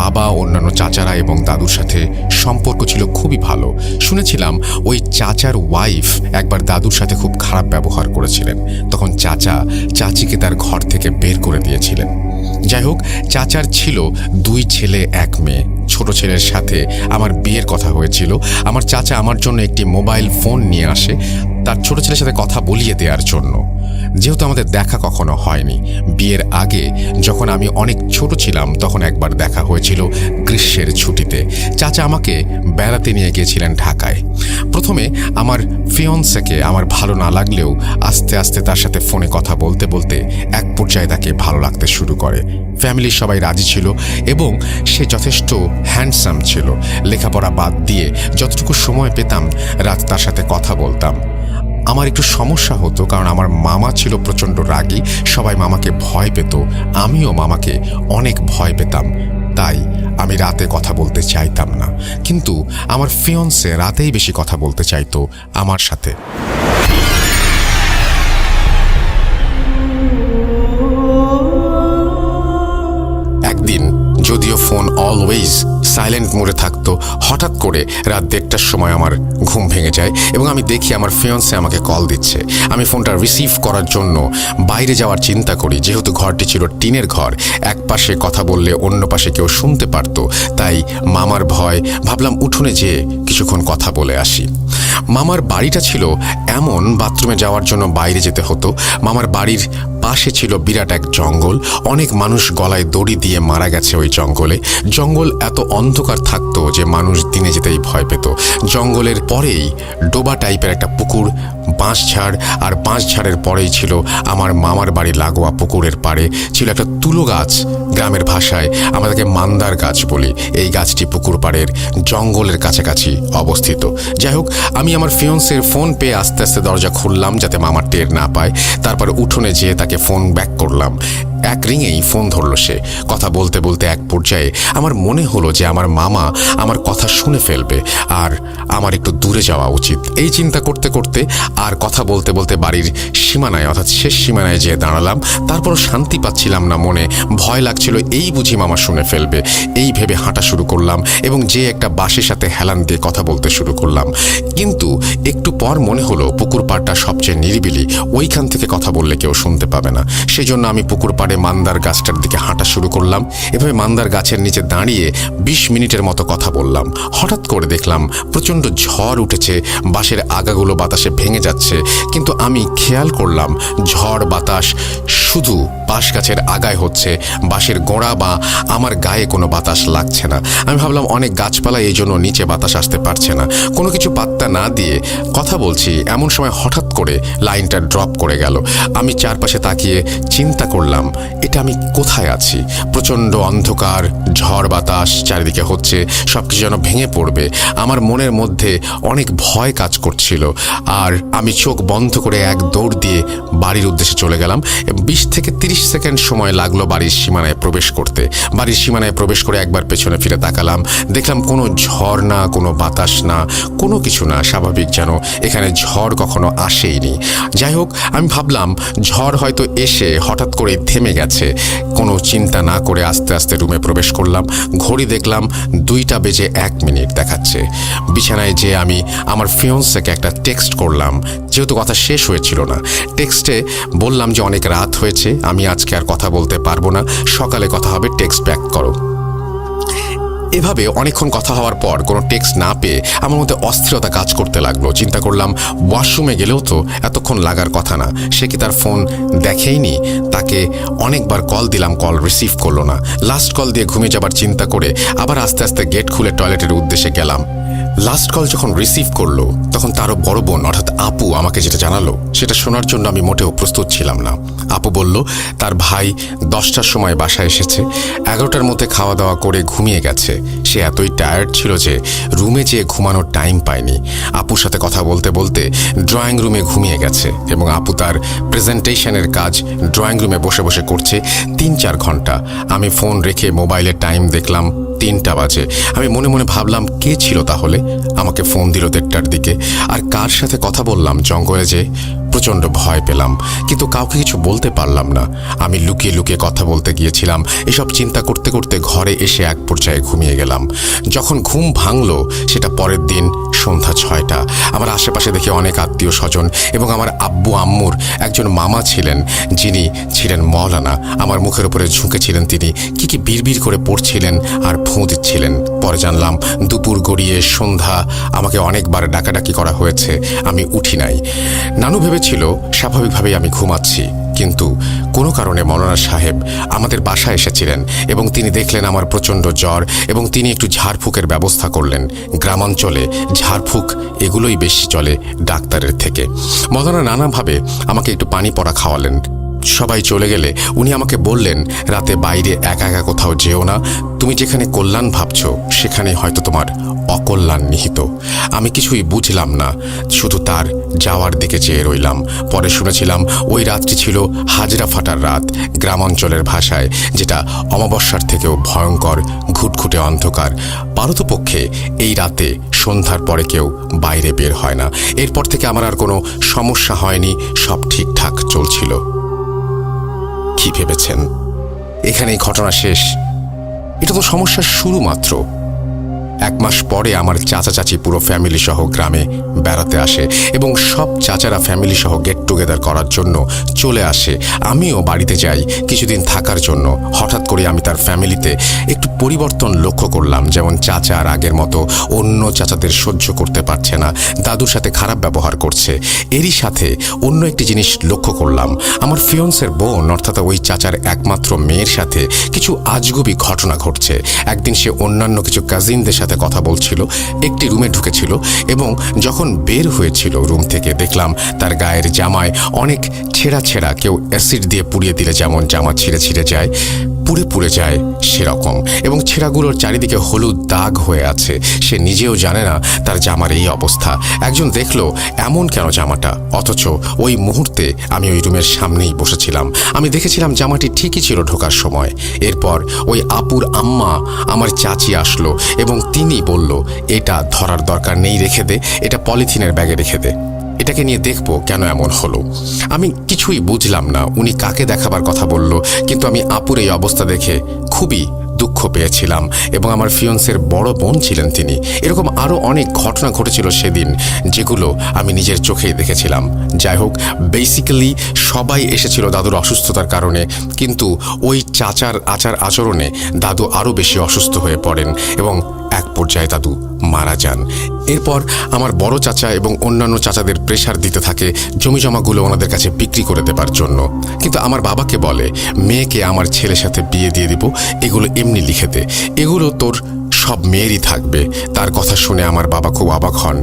[SPEAKER 1] বাবা, অন্যান্য চাচারা এবং দাদুর সাথে সম্পর্ক ছিল খুবই ভালো। শুনেছিলাম ওই চাচার ওয়াইফ একবার দাদুর সাথে খুব খারাপ ব্যবহার করেছিলেন। তখন চাচা চাচিকে তার ঘর থেকে বের করে দিয়েছিলেন। যাই হোক, চাচার ছিল 2 ছেলে 1 মেয়ে। ছোট ছেলের সাথে আমার বিয়ের কথা হয়েছিল। আমার চাচা আমার জন্য একটি মোবাইল ফোন নিয়ে আসে তার ছোট ছেলের সাথে কথা বলিয়ে দেওয়ার জন্য। যেহেতু আমাদের দেখা কখনো হয়নি, বিয়ের আগে যখন আমি অনেক ছোট ছিলাম তখন একবার দেখা হয়েছিল গ্রীষ্মের ছুটিতে। চাচা আমাকে বেড়াতে নিয়ে গিয়েছিলেন ঢাকায়। প্রথমে আমার ফিয়ন্সেকে আমার ভালো না লাগলেও আস্তে আস্তে তার সাথে ফোনে কথা বলতে বলতে এক পর্যায়ে তাকে ভালো লাগতে শুরু করে। ফ্যামিলির সবাই রাজি ছিল এবং সে যথেষ্ট হ্যান্ডসাম ছিল। লেখাপড়া বাদ দিয়ে যতটুকু সময় পেতাম রাত তার সাথে কথা বলতাম। আমার একটু সমস্যা হতো, কারণ আমার মামা ছিল প্রচণ্ড রাগী। সবাই মামাকে ভয় পেত, আমিও মামাকে অনেক ভয় পেতাম। তাই আমি রাতে কথা বলতে চাইতাম না, কিন্তু আমার ফিয়ন্সে রাতেই বেশি কথা বলতে চাইতো আমার সাথে। একদিন যদিও ফোন অলওয়েজ সাইলেন্ট মোডে থাকতো, হঠাৎ করে রাত 1টার সময় আমার ঘুম ভেঙে যায় এবং আমি দেখি আমার ফিয়ন্সে আমাকে কল দিচ্ছে। আমি ফোনটা রিসিভ করার জন্য বাইরে যাওয়ার চিন্তা করি। যেহেতু ঘরটি ছিল টিনের ঘর, এক পাশে কথা বললে অন্য পাশে কেউ শুনতে পারত, তাই মামার ভয় ভাবলাম উঠোনে যেয়ে কিছুক্ষণ কথা বলে আসি। মামার বাড়িটা ছিল এমন, বাথরুমে যাওয়ার জন্য বাইরে যেতে হতো। মামার বাড়ির পাশে ছিল বিরাট এক জঙ্গল। অনেক মানুষ গলায় দড়ি দিয়ে মারা গেছে ওই জঙ্গলে। জঙ্গল এত অন্ধকার থাকতো যে মানুষ দিনে যেতেই ভয় পেত। জঙ্গলের পরেই ডোবা টাইপের একটা পুকুর, বাঁশঝাড়, আর বাঁশঝাড়ের পরেই ছিল আমার মামার বাড়ি লাগোয়া পুকুরের পাড়ে ছিল একটা তুলো গাছ। গ্রামের ভাষায় আমরা তাকে মান্দার গাছ বলি। এই গাছটি পুকুর পাড়ের জঙ্গলের কাছাকাছি অবস্থিত। যাই হোক, আমি আমার ফিয়ন্সের ফোন পেয়ে আস্তে আস্তে দরজা খুললাম যাতে মামা টের না পায়। তারপরে উঠোনে যেয়ে তাকে ফোন ব্যাক করলাম। এক রিংয়েই ফোন ধরল সে। কথা বলতে বলতে এক পর্যায়ে আমার মনে হলো যে আমার মামা আমার কথা শুনে ফেলবে আর আমার একটু দূরে যাওয়া উচিত। এই চিন্তা করতে করতে আর কথা বলতে বলতে বাড়ির সীমানায়, অর্থাৎ শেষ সীমানায় যেয়ে দাঁড়ালাম। তারপরও শান্তি পাচ্ছিলাম না মনে, ভয় লাগছিল এই বুঝি মামা শুনে ফেলবে। এই ভেবে হাঁটা শুরু করলাম এবং যে একটা বাঁশের সাথে হেলান দিয়ে কথা বলতে শুরু করলাম। কিন্তু একটু পর মনে হলো পুকুর পাড়টা সবচেয়ে নিরিবিলি, ওইখান থেকে কথা বললে কেউ শুনতে পাবে না। সেই জন্য আমি পুকুর পাড়ে মান্দার গাছটার দিকে হাঁটা শুরু করলাম। এভাবে মান্দার গাছের নিচে দাঁড়িয়ে 20 মিনিটের মতো কথা বললাম। হঠাৎ করে দেখলাম প্রচণ্ড ঝড় উঠেছে, বাঁশের আগাগুলো বাতাসে ভেঙে যাচ্ছে। কিন্তু আমি খেয়াল করলাম ঝড় বাতাস শুধু বাঁশ গাছের আগায় হচ্ছে, বাঁশের গোড়া বা আমার গায়ে কোনো বাতাস লাগছে না। আমি ভাবলাম অনেক গাছপালা, এই জন্য নিচে বাতাস আসতে পারছে না। কোনো কিছু পাত্তা না দিয়ে কথা বলছি, এমন সময় হঠাৎ করে লাইনটা ড্রপ করে গেল। আমি চারপাশে তাকিয়ে চিন্তা করলাম এটা আমি কোথায় আছি? প্রচণ্ড অন্ধকার, ঝড় বাতাস চারিদিকে হচ্ছে, সবকিছু যেন ভেঙে পড়বে। আমার মনের মধ্যে অনেক ভয় কাজ করছিল, আর আমি চোখ বন্ধ করে এক দৌড় দিয়ে বাড়ির উদ্দেশ্যে চলে গেলাম। 20 থেকে 30 সেকেন্ড সময় লাগলো বাড়ির সীমানায় প্রবেশ করতে। বাড়ির সীমানায় প্রবেশ করে একবার পেছনে ফিরে তাকালাম, দেখলাম কোনো ঝড় না, কোনো বাতাস না, কোনো কিছু না, স্বাভাবিক যেন এখানে ঝড় কখনো আসেইনি। যাই হোক, আমি ভাবলাম ঝড় হয়তো এসে হঠাৎ করে থেমে গেছে। কোনো চিন্তা না করে আস্তে আস্তে রুমে প্রবেশ করলাম। ঘড়ি দেখলাম 2:01 দেখাচ্ছে। বিছানায় যে আমি আমার ফিয়ন্সেকে একটা টেক্সট করলাম, যেহেতু কথা শেষ হয়েছিল না। টেক্সটে বললাম যে অনেক রাত হয়েছে, আমি আজকে আর কথা বলতে পারবো না, সকালে কথা হবে, টেক্সট ব্যাক করো। এভাবে অনেকক্ষণ কথা হওয়ার পর কোনো টেক্সট না পেয়ে আমার মধ্যে অস্থিরতা কাজ করতে লাগলো। চিন্তা করলাম ওয়াশরুমে গেলেও তো এতক্ষণ লাগার কথা না, সে কি তার ফোন দেখেইনি? তাকে অনেকবার কল দিলাম, কল রিসিভ করলো না। লাস্ট কল দিয়ে ঘুমিয়ে যাবার চিন্তা করে আবার আস্তে আস্তে গেট খুলে টয়লেটের উদ্দেশ্যে গেলাম। লাস্ট কল যখন রিসিভ করলো তখন তারও বড় বোন অর্থাৎ আপু আমাকে যেটা জানালো সেটা শোনার জন্য আমি মোটেও প্রস্তুত ছিলাম না। আপু বলল তার ভাই 10টার সময় বাসায় এসেছে, 11টার মধ্যে খাওয়া দাওয়া করে ঘুমিয়ে গেছে। সে এতই টায়ার্ড ছিল যে রুমে যেয়ে ঘুমানোর টাইম পায়নি। আপুর সাথে কথা বলতে বলতে ড্রয়িং রুমে ঘুমিয়ে গেছে এবং আপু তার প্রেজেন্টেশনের কাজ ড্রয়িং রুমে বসে বসে করছে 3-4 ঘন্টা। আমি ফোন রেখে মোবাইলের টাইম দেখলাম 3টা বাজে। আমি মনে মনে ভাবলাম কে ছিল তাহলে? আমাকে ফোন দিল 1:30টার দিকে। আর কার সাথে কথা বললাম? জঙ্গলে যে। প্রচণ্ড ভয় পেলাম, কিন্তু কাউকে কিছু বলতে পারলাম না। আমি লুকিয়ে লুকিয়ে কথা বলতে গিয়েছিলাম। এসব চিন্তা করতে করতে ঘরে এসে এক পর্যায়ে ঘুমিয়ে গেলাম। যখন ঘুম ভাঙল সেটা পরের দিন সন্ধ্যা 6টা। আমার আশেপাশে দেখে অনেক আত্মীয় স্বজন এবং আমার আব্বু আম্মুর একজন মামা ছিলেন, যিনি ছিলেন মওলানা। আমার মুখের উপরে ঝুঁকেছিলেন তিনি, কি বিড়বিড় করে পড়ছিলেন আর ফুঁ দিচ্ছিলেন। পরে জানলাম দুপুর গড়িয়ে সন্ধ্যা, আমাকে অনেকবার ডাকাডাকি করা হয়েছে, আমি উঠি নাই। নানু ভেবেছিল স্বাভাবিকভাবেই আমি ঘুমাচ্ছি, কিন্তু কোনো কারণে মওলানা সাহেব আমাদের বাসায় এসেছিলেন এবং তিনি দেখলেন আমার প্রচণ্ড জ্বর এবং তিনি একটু ঝাড়ফুঁকের ব্যবস্থা করলেন। গ্রামাঞ্চলে ঝাড়ফুঁক এগুলোই বেশি চলে ডাক্তারের থেকে। মওলানা নানাভাবে আমাকে একটু পানি পড়া খাওয়ালেন। সবাই চলে গেলে উনি আমাকে বললেন, রাতে বাইরে একা একা কোথাও যেও না, তুমি যেখানে কল্যাণ ভাবছ সেখানে হয়তো তোমার অকল্যাণ নিহিত। আমি কিছুই বুঝলাম না, শুধু তার যাওয়ার দিকে চেয়ে রইলাম। পরে শুনেছিলাম ওই রাতটি ছিল হাজরা ফাটার রাত, গ্রামাঞ্চলের ভাষায়, যেটা অমাবস্যার থেকেও ভয়ঙ্কর, ঘুটঘুটে অন্ধকার। পারতপক্ষে এই রাতে সন্ধ্যার পরে কেউ বাইরে বের হয় না। এরপর থেকে আমার আর কোনো সমস্যা হয়নি, সব ঠিকঠাক চলছিল। কি ভেবেছেন এখানেই ঘটনা শেষ? এটা তো সমস্যার শুরু মাত্র। 1 মাস পরে আমার চাচা চাচি পুরো ফ্যামিলি সহ গ্রামে বেড়াতে আসে এবং সব চাচারা ফ্যামিলি সহ গেট টুগেদার করার জন্য চলে আসে। আমিও বাড়িতে যাই কিছুদিন থাকার জন্য। হঠাৎ করে আমি তার ফ্যামিলিতে একটু পরিবর্তন লক্ষ্য করলাম। যেমন চাচা আর আগের মতো অন্য চাচাদের সহ্য করতে পারছে না, দাদুর সাথে খারাপ ব্যবহার করছে। এরই সাথে অন্য একটি জিনিস লক্ষ্য করলাম, আমার ফিয়ন্সের বোন অর্থাৎ ওই চাচার একমাত্র মেয়ের সাথে কিছু আজগুবি ঘটনা ঘটছে। একদিন সে অন্যান্য কিছু কাজিনদের সাথে কথা বলছিল, একটি রুমে ঢুকেছিল এবং যখন বের হয়েছিল রুম থেকে দেখলাম তার গায়ের জামায় অনেক ছেঁড়া ছেঁড়া, কেউ অ্যাসিড দিয়ে পুড়িয়ে দিলে যেমন জামা ছিঁড়ে ছিঁড়ে যায়, পুড়ে পুড়ে যায় সেরকম, এবং ছেঁড়াগুলোর চারিদিকে হলুদ দাগ হয়ে আছে। সে নিজেও জানে না তার জামার এই অবস্থা। একজন দেখলো এমন কেন জামাটা, অথচ ওই মুহূর্তে আমি ওই রুমের সামনেই বসেছিলাম। আমি দেখেছিলাম জামাটি ঠিকই ছিল ঢোকার সময়। এরপর ওই আপুর আম্মা আমার চাচি আসলো এবং তিনি বলল, এটা ধরার দরকার নেই, রেখে দে, এটা পলিথিনের ব্যাগে রেখে দে, এটাকে নিয়ে দেখবো কেন এমন হলো। আমি কিছুই বুঝলাম না উনি কাকে দেখাবার কথা বলল, কিন্তু আমি আপুর এই অবস্থা দেখে খুবই দুঃখ পেয়েছিলাম এবং আমার ফিয়ন্সের বড় বোন ছিলেন তিনি। এরকম আরও অনেক ঘটনা ঘটেছিল সেদিন, যেগুলো আমি নিজের চোখেই দেখেছিলাম। যাই হোক, বেসিক্যালি সবাই এসেছিল দাদুর অসুস্থতার কারণে, কিন্তু ওই চাচার আচার আচরণে দাদু আরও বেশি অসুস্থ হয়ে পড়েন এবং এক পর্যায়ে দাদু মারা যান। এরপর আমার বড় চাচা এবং অন্যান্য চাচাদের প্রেশার দিতে থাকে জমিজমাগুলো ওনাদের কাছে বিক্রি করে দেবার জন্য, কিন্তু আমার বাবাকে বলে, মেয়েকে আমার ছেলের সাথে বিয়ে দিয়ে দিব, এগুলো এমনি লিখে দে, এগুলো তোর সব মেয়েরই থাকবে। তার কথা শুনে আমার বাবা খুব অবাক হন।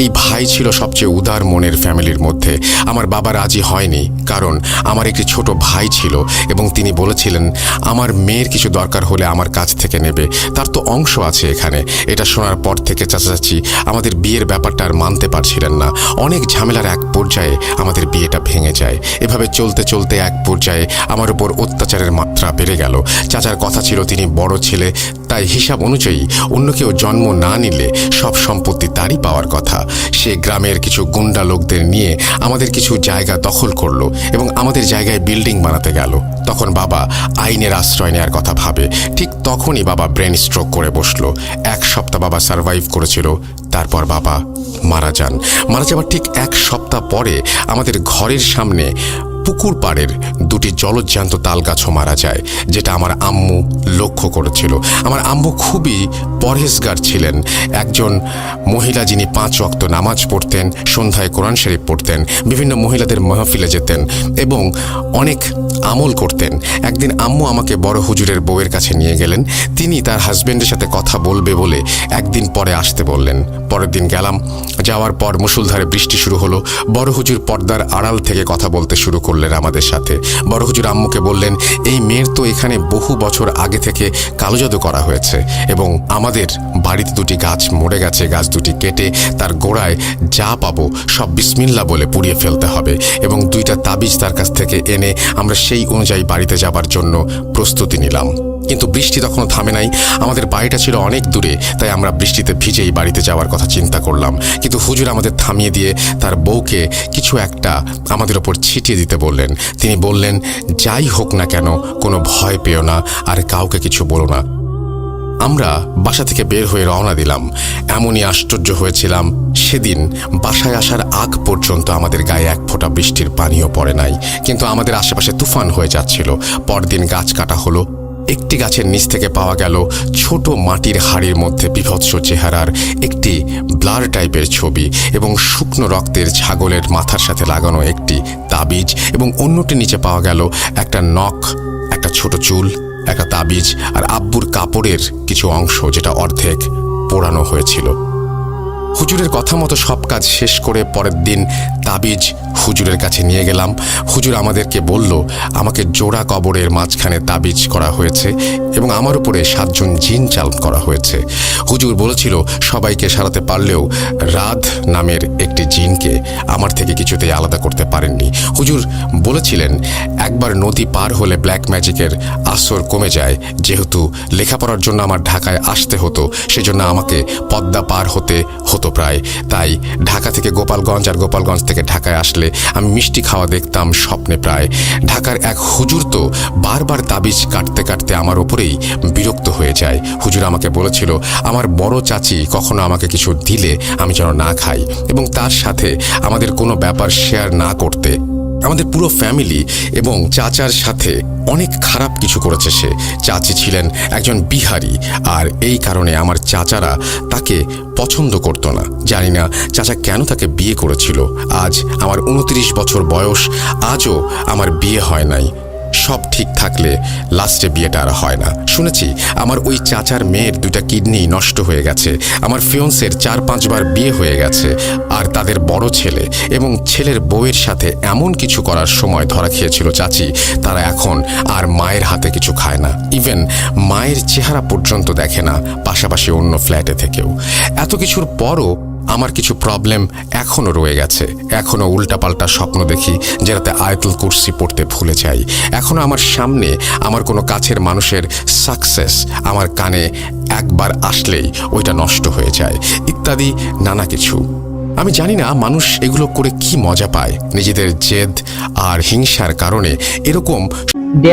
[SPEAKER 1] এই ভাই ছিল সবচেয়ে উদার মনের ফ্যামিলির মধ্যে। আমার বাবা রাজি হয়নি, কারণ আমার একটি ছোট ভাই ছিল এবং তিনি বলেছিলেন আমার মেয়ের কিছু দরকার হলে আমার কাছ থেকে নেবে, তার তো অংশ আছে এখানে। এটা শোনার পর থেকে চাচা চাচি আমাদের বিয়ের ব্যাপারটা আর মানতে পারছিলেন না। অনেক ঝামেলার এক পর্যায়ে আমাদের বিয়েটা ভেঙে যায়। এভাবে চলতে চলতে এক পর্যায়ে আমার উপর অত্যাচারের মাত্রা বেড়ে গেল। চাচার কথা ছিল তিনি বড় ছেলে, তাই হিসাব অনুযায়ী অন্য কেউ জন্ম না নিলে সব সম্পত্তি তারই পাওয়ার কথা। সে গ্রামের কিছু গুন্ডা লোকদের নিয়ে আমাদের কিছু জায়গা দখল করলো এবং আমাদের জায়গায় বিল্ডিং বানাতে গেল। তখন বাবা আইনের আশ্রয় নেওয়ার কথা ভাবে। ঠিক তখনই বাবা ব্রেন স্ট্রোক করে বসলো। 1 সপ্তাহ বাবা সার্ভাইভ করেছিল, তারপর বাবা মারা যান। মারা যাবার ঠিক 1 সপ্তাহ পরে আমাদের ঘরের সামনে পুকুর পাড়ের 2টি জলজ্যান্ত তালগাছও মারা যায়, যেটা আমার আম্মু লক্ষ্য করেছিল। আমার আম্মু খুবই পরহেজগার ছিলেন, একজন মহিলা যিনি 5 ওয়াক্ত নামাজ পড়তেন, সন্ধ্যায় কোরআন শরীফ পড়তেন, বিভিন্ন মহিলাদের মাহফিলে যেতেন এবং অনেক আমল করতেন। একদিন আম্মু আমাকে বড় হুজুরের বউয়ের কাছে নিয়ে গেলেন। তিনি তার হাজবেন্ডের সাথে কথা বলবে বলে একদিন পরে আসতে বললেন। পরের দিন গেলাম। যাওয়ার পর মুষলধারে বৃষ্টি শুরু হলো। বড় হুজুর পর্দার আড়াল থেকে কথা বলতে শুরু করলেন আমাদের সাথে। বড় হুজুর আম্মুকে বললেন, এই মেয়ের তো এখানে বহু বছর আগে থেকে কালো জাদু করা হয়েছে এবং আমাদের বাড়িতে 2টি গাছ মরে গেছে। গাছ 2টি কেটে তার গোড়ায় যা পাবো সব বিসমিল্লাহ বলে পুড়িয়ে ফেলতে হবে এবং 2টা তাবিজ তার কাছ থেকে এনে আমরা সেই অনুযায়ী বাড়িতে যাবার জন্য প্রস্তুতি নিলাম। কিন্তু বৃষ্টি তখনও থামে নাই। আমাদের বাড়িটা ছিল অনেক দূরে, তাই আমরা বৃষ্টিতে ভিজেই বাড়িতে যাওয়ার কথা চিন্তা করলাম। কিন্তু হুজুর আমাদের থামিয়ে দিয়ে তার বউকে কিছু একটা আমাদের ওপর ছিটিয়ে দিতে বললেন। তিনি বললেন, যাই হোক না কেন কোনো ভয় পেও না আর কাউকে কিছু বলো না। আমরা বাসা থেকে বের হয়ে রওনা দিলাম। এমনই আশ্চর্য হয়েছিলাম, সেদিন বাসায় আসার আগ পর্যন্ত আমাদের গায়ে 1 ফোঁটা বৃষ্টির পানিও পড়ে নাই, কিন্তু আমাদের আশেপাশে তুফান হয়ে যাচ্ছিল। পরদিন গাছ কাটা হলো। একটি গাছের নিচ থেকে পাওয়া গেল ছোট মাটির হাড়ির মধ্যে বিভৎস চেহারার একটি ব্লার টাইপের ছবি এবং শুকনো রক্তের ছাগলের মাথার সাথে লাগানো একটি তাবিজ, এবং অন্যটির নিচে পাওয়া গেল একটা নখ, একটা ছোট চুল, একটা তাবিজ আর আব্বুর কাপড়ের কিছু অংশ যেটা অর্ধেক পোড়ানো হয়েছিল। হুজুরের কথা মতো সব কাজ শেষ করে পরের দিন তাবিজ হুজুরের কাছে নিয়ে গেলাম। হুজুর আমাদেরকে বলল, আমাকে জোড়া কবরের মাঝখানে তাবিজ করা হয়েছে এবং আমার উপরে 7 জন জিন চালন করা হয়েছে। হুজুর বলেছিল সবাইকে সারাতে পারলেও রাধ নামের একটি জিনকে আমার থেকে কিছুতেই আলাদা করতে পারেননি। হুজুর বলেছিলেন একবার নদী পার হলে ব্ল্যাক ম্যাজিকের আসর কমে যায়। যেহেতু লেখাপড়ার জন্য আমার ঢাকায় আসতে হতো, সেজন্য আমাকে পদ্মা পার হতে হতো প্রায়। তাই ঢাকা থেকে গোপালগঞ্জ আর গোপালগঞ্জ থেকে ঢাকায় আসলে আমি মিষ্টি খাওয়া দেখতাম স্বপ্নে প্রায়। ঢাকার এক হুজুর তো বারবার তাবিজ কাটতে কাটতে আমার ওপরেই বিরক্ত হয়ে যায়। হুজুর আমাকে বলেছিল আমার বড় চাচি কখনো আমাকে কিছু দিলে আমি যেন না খাই এবং তার সাথে আমাদের কোনো ব্যাপার শেয়ার না করতে। আমাদের পুরো ফ্যামিলি এবং চাচার সাথে অনেক খারাপ কিছু করেছে সে। চাচি ছিলেন একজন বিহারি আর এই কারণে আমার চাচারা তাকে পছন্দ করতো না। জানি না চাচা কেন তাকে বিয়ে করেছিল। আজ আমার 29 বছর বয়স, আজও আমার বিয়ে হয় নাই। সব ঠিক থাকলে লাস্টে বিয়েটা আর হয় না। শুনেছি আমার ওই চাচার মেয়ের 2টা কিডনি নষ্ট হয়ে গেছে। আমার ফিয়ন্সের 4-5 বার বিয়ে হয়ে গেছে আর তাদের বড় ছেলে এবং ছেলের বউয়ের সাথে এমন কিছু করার সময় ধরা খেয়েছিল চাচি, তারা এখন আর মায়ের হাতে কিছু খায় না। ইভেন মায়ের চেহারা পর্যন্ত দেখে না, পাশাপাশি অন্য ফ্ল্যাটে থেকেও। এত কিছুর পরও আমার কিছু প্রবলেম এখনও রয়ে গেছে। এখনও উল্টাপাল্টা স্বপ্ন দেখি, যেটাতে আয়াতুল কুরসি পড়তে ভুলে যাই। এখনও আমার সামনে আমার কোনো কাছের মানুষের সাকসেস আমার কানে একবার আসলেই ওইটা নষ্ট হয়ে যায়, ইত্যাদি নানা কিছু। আমি জানি না মানুষ এগুলো করে কি মজা পায়। নিজেদের জেদ আর হিংসার কারণে এরকম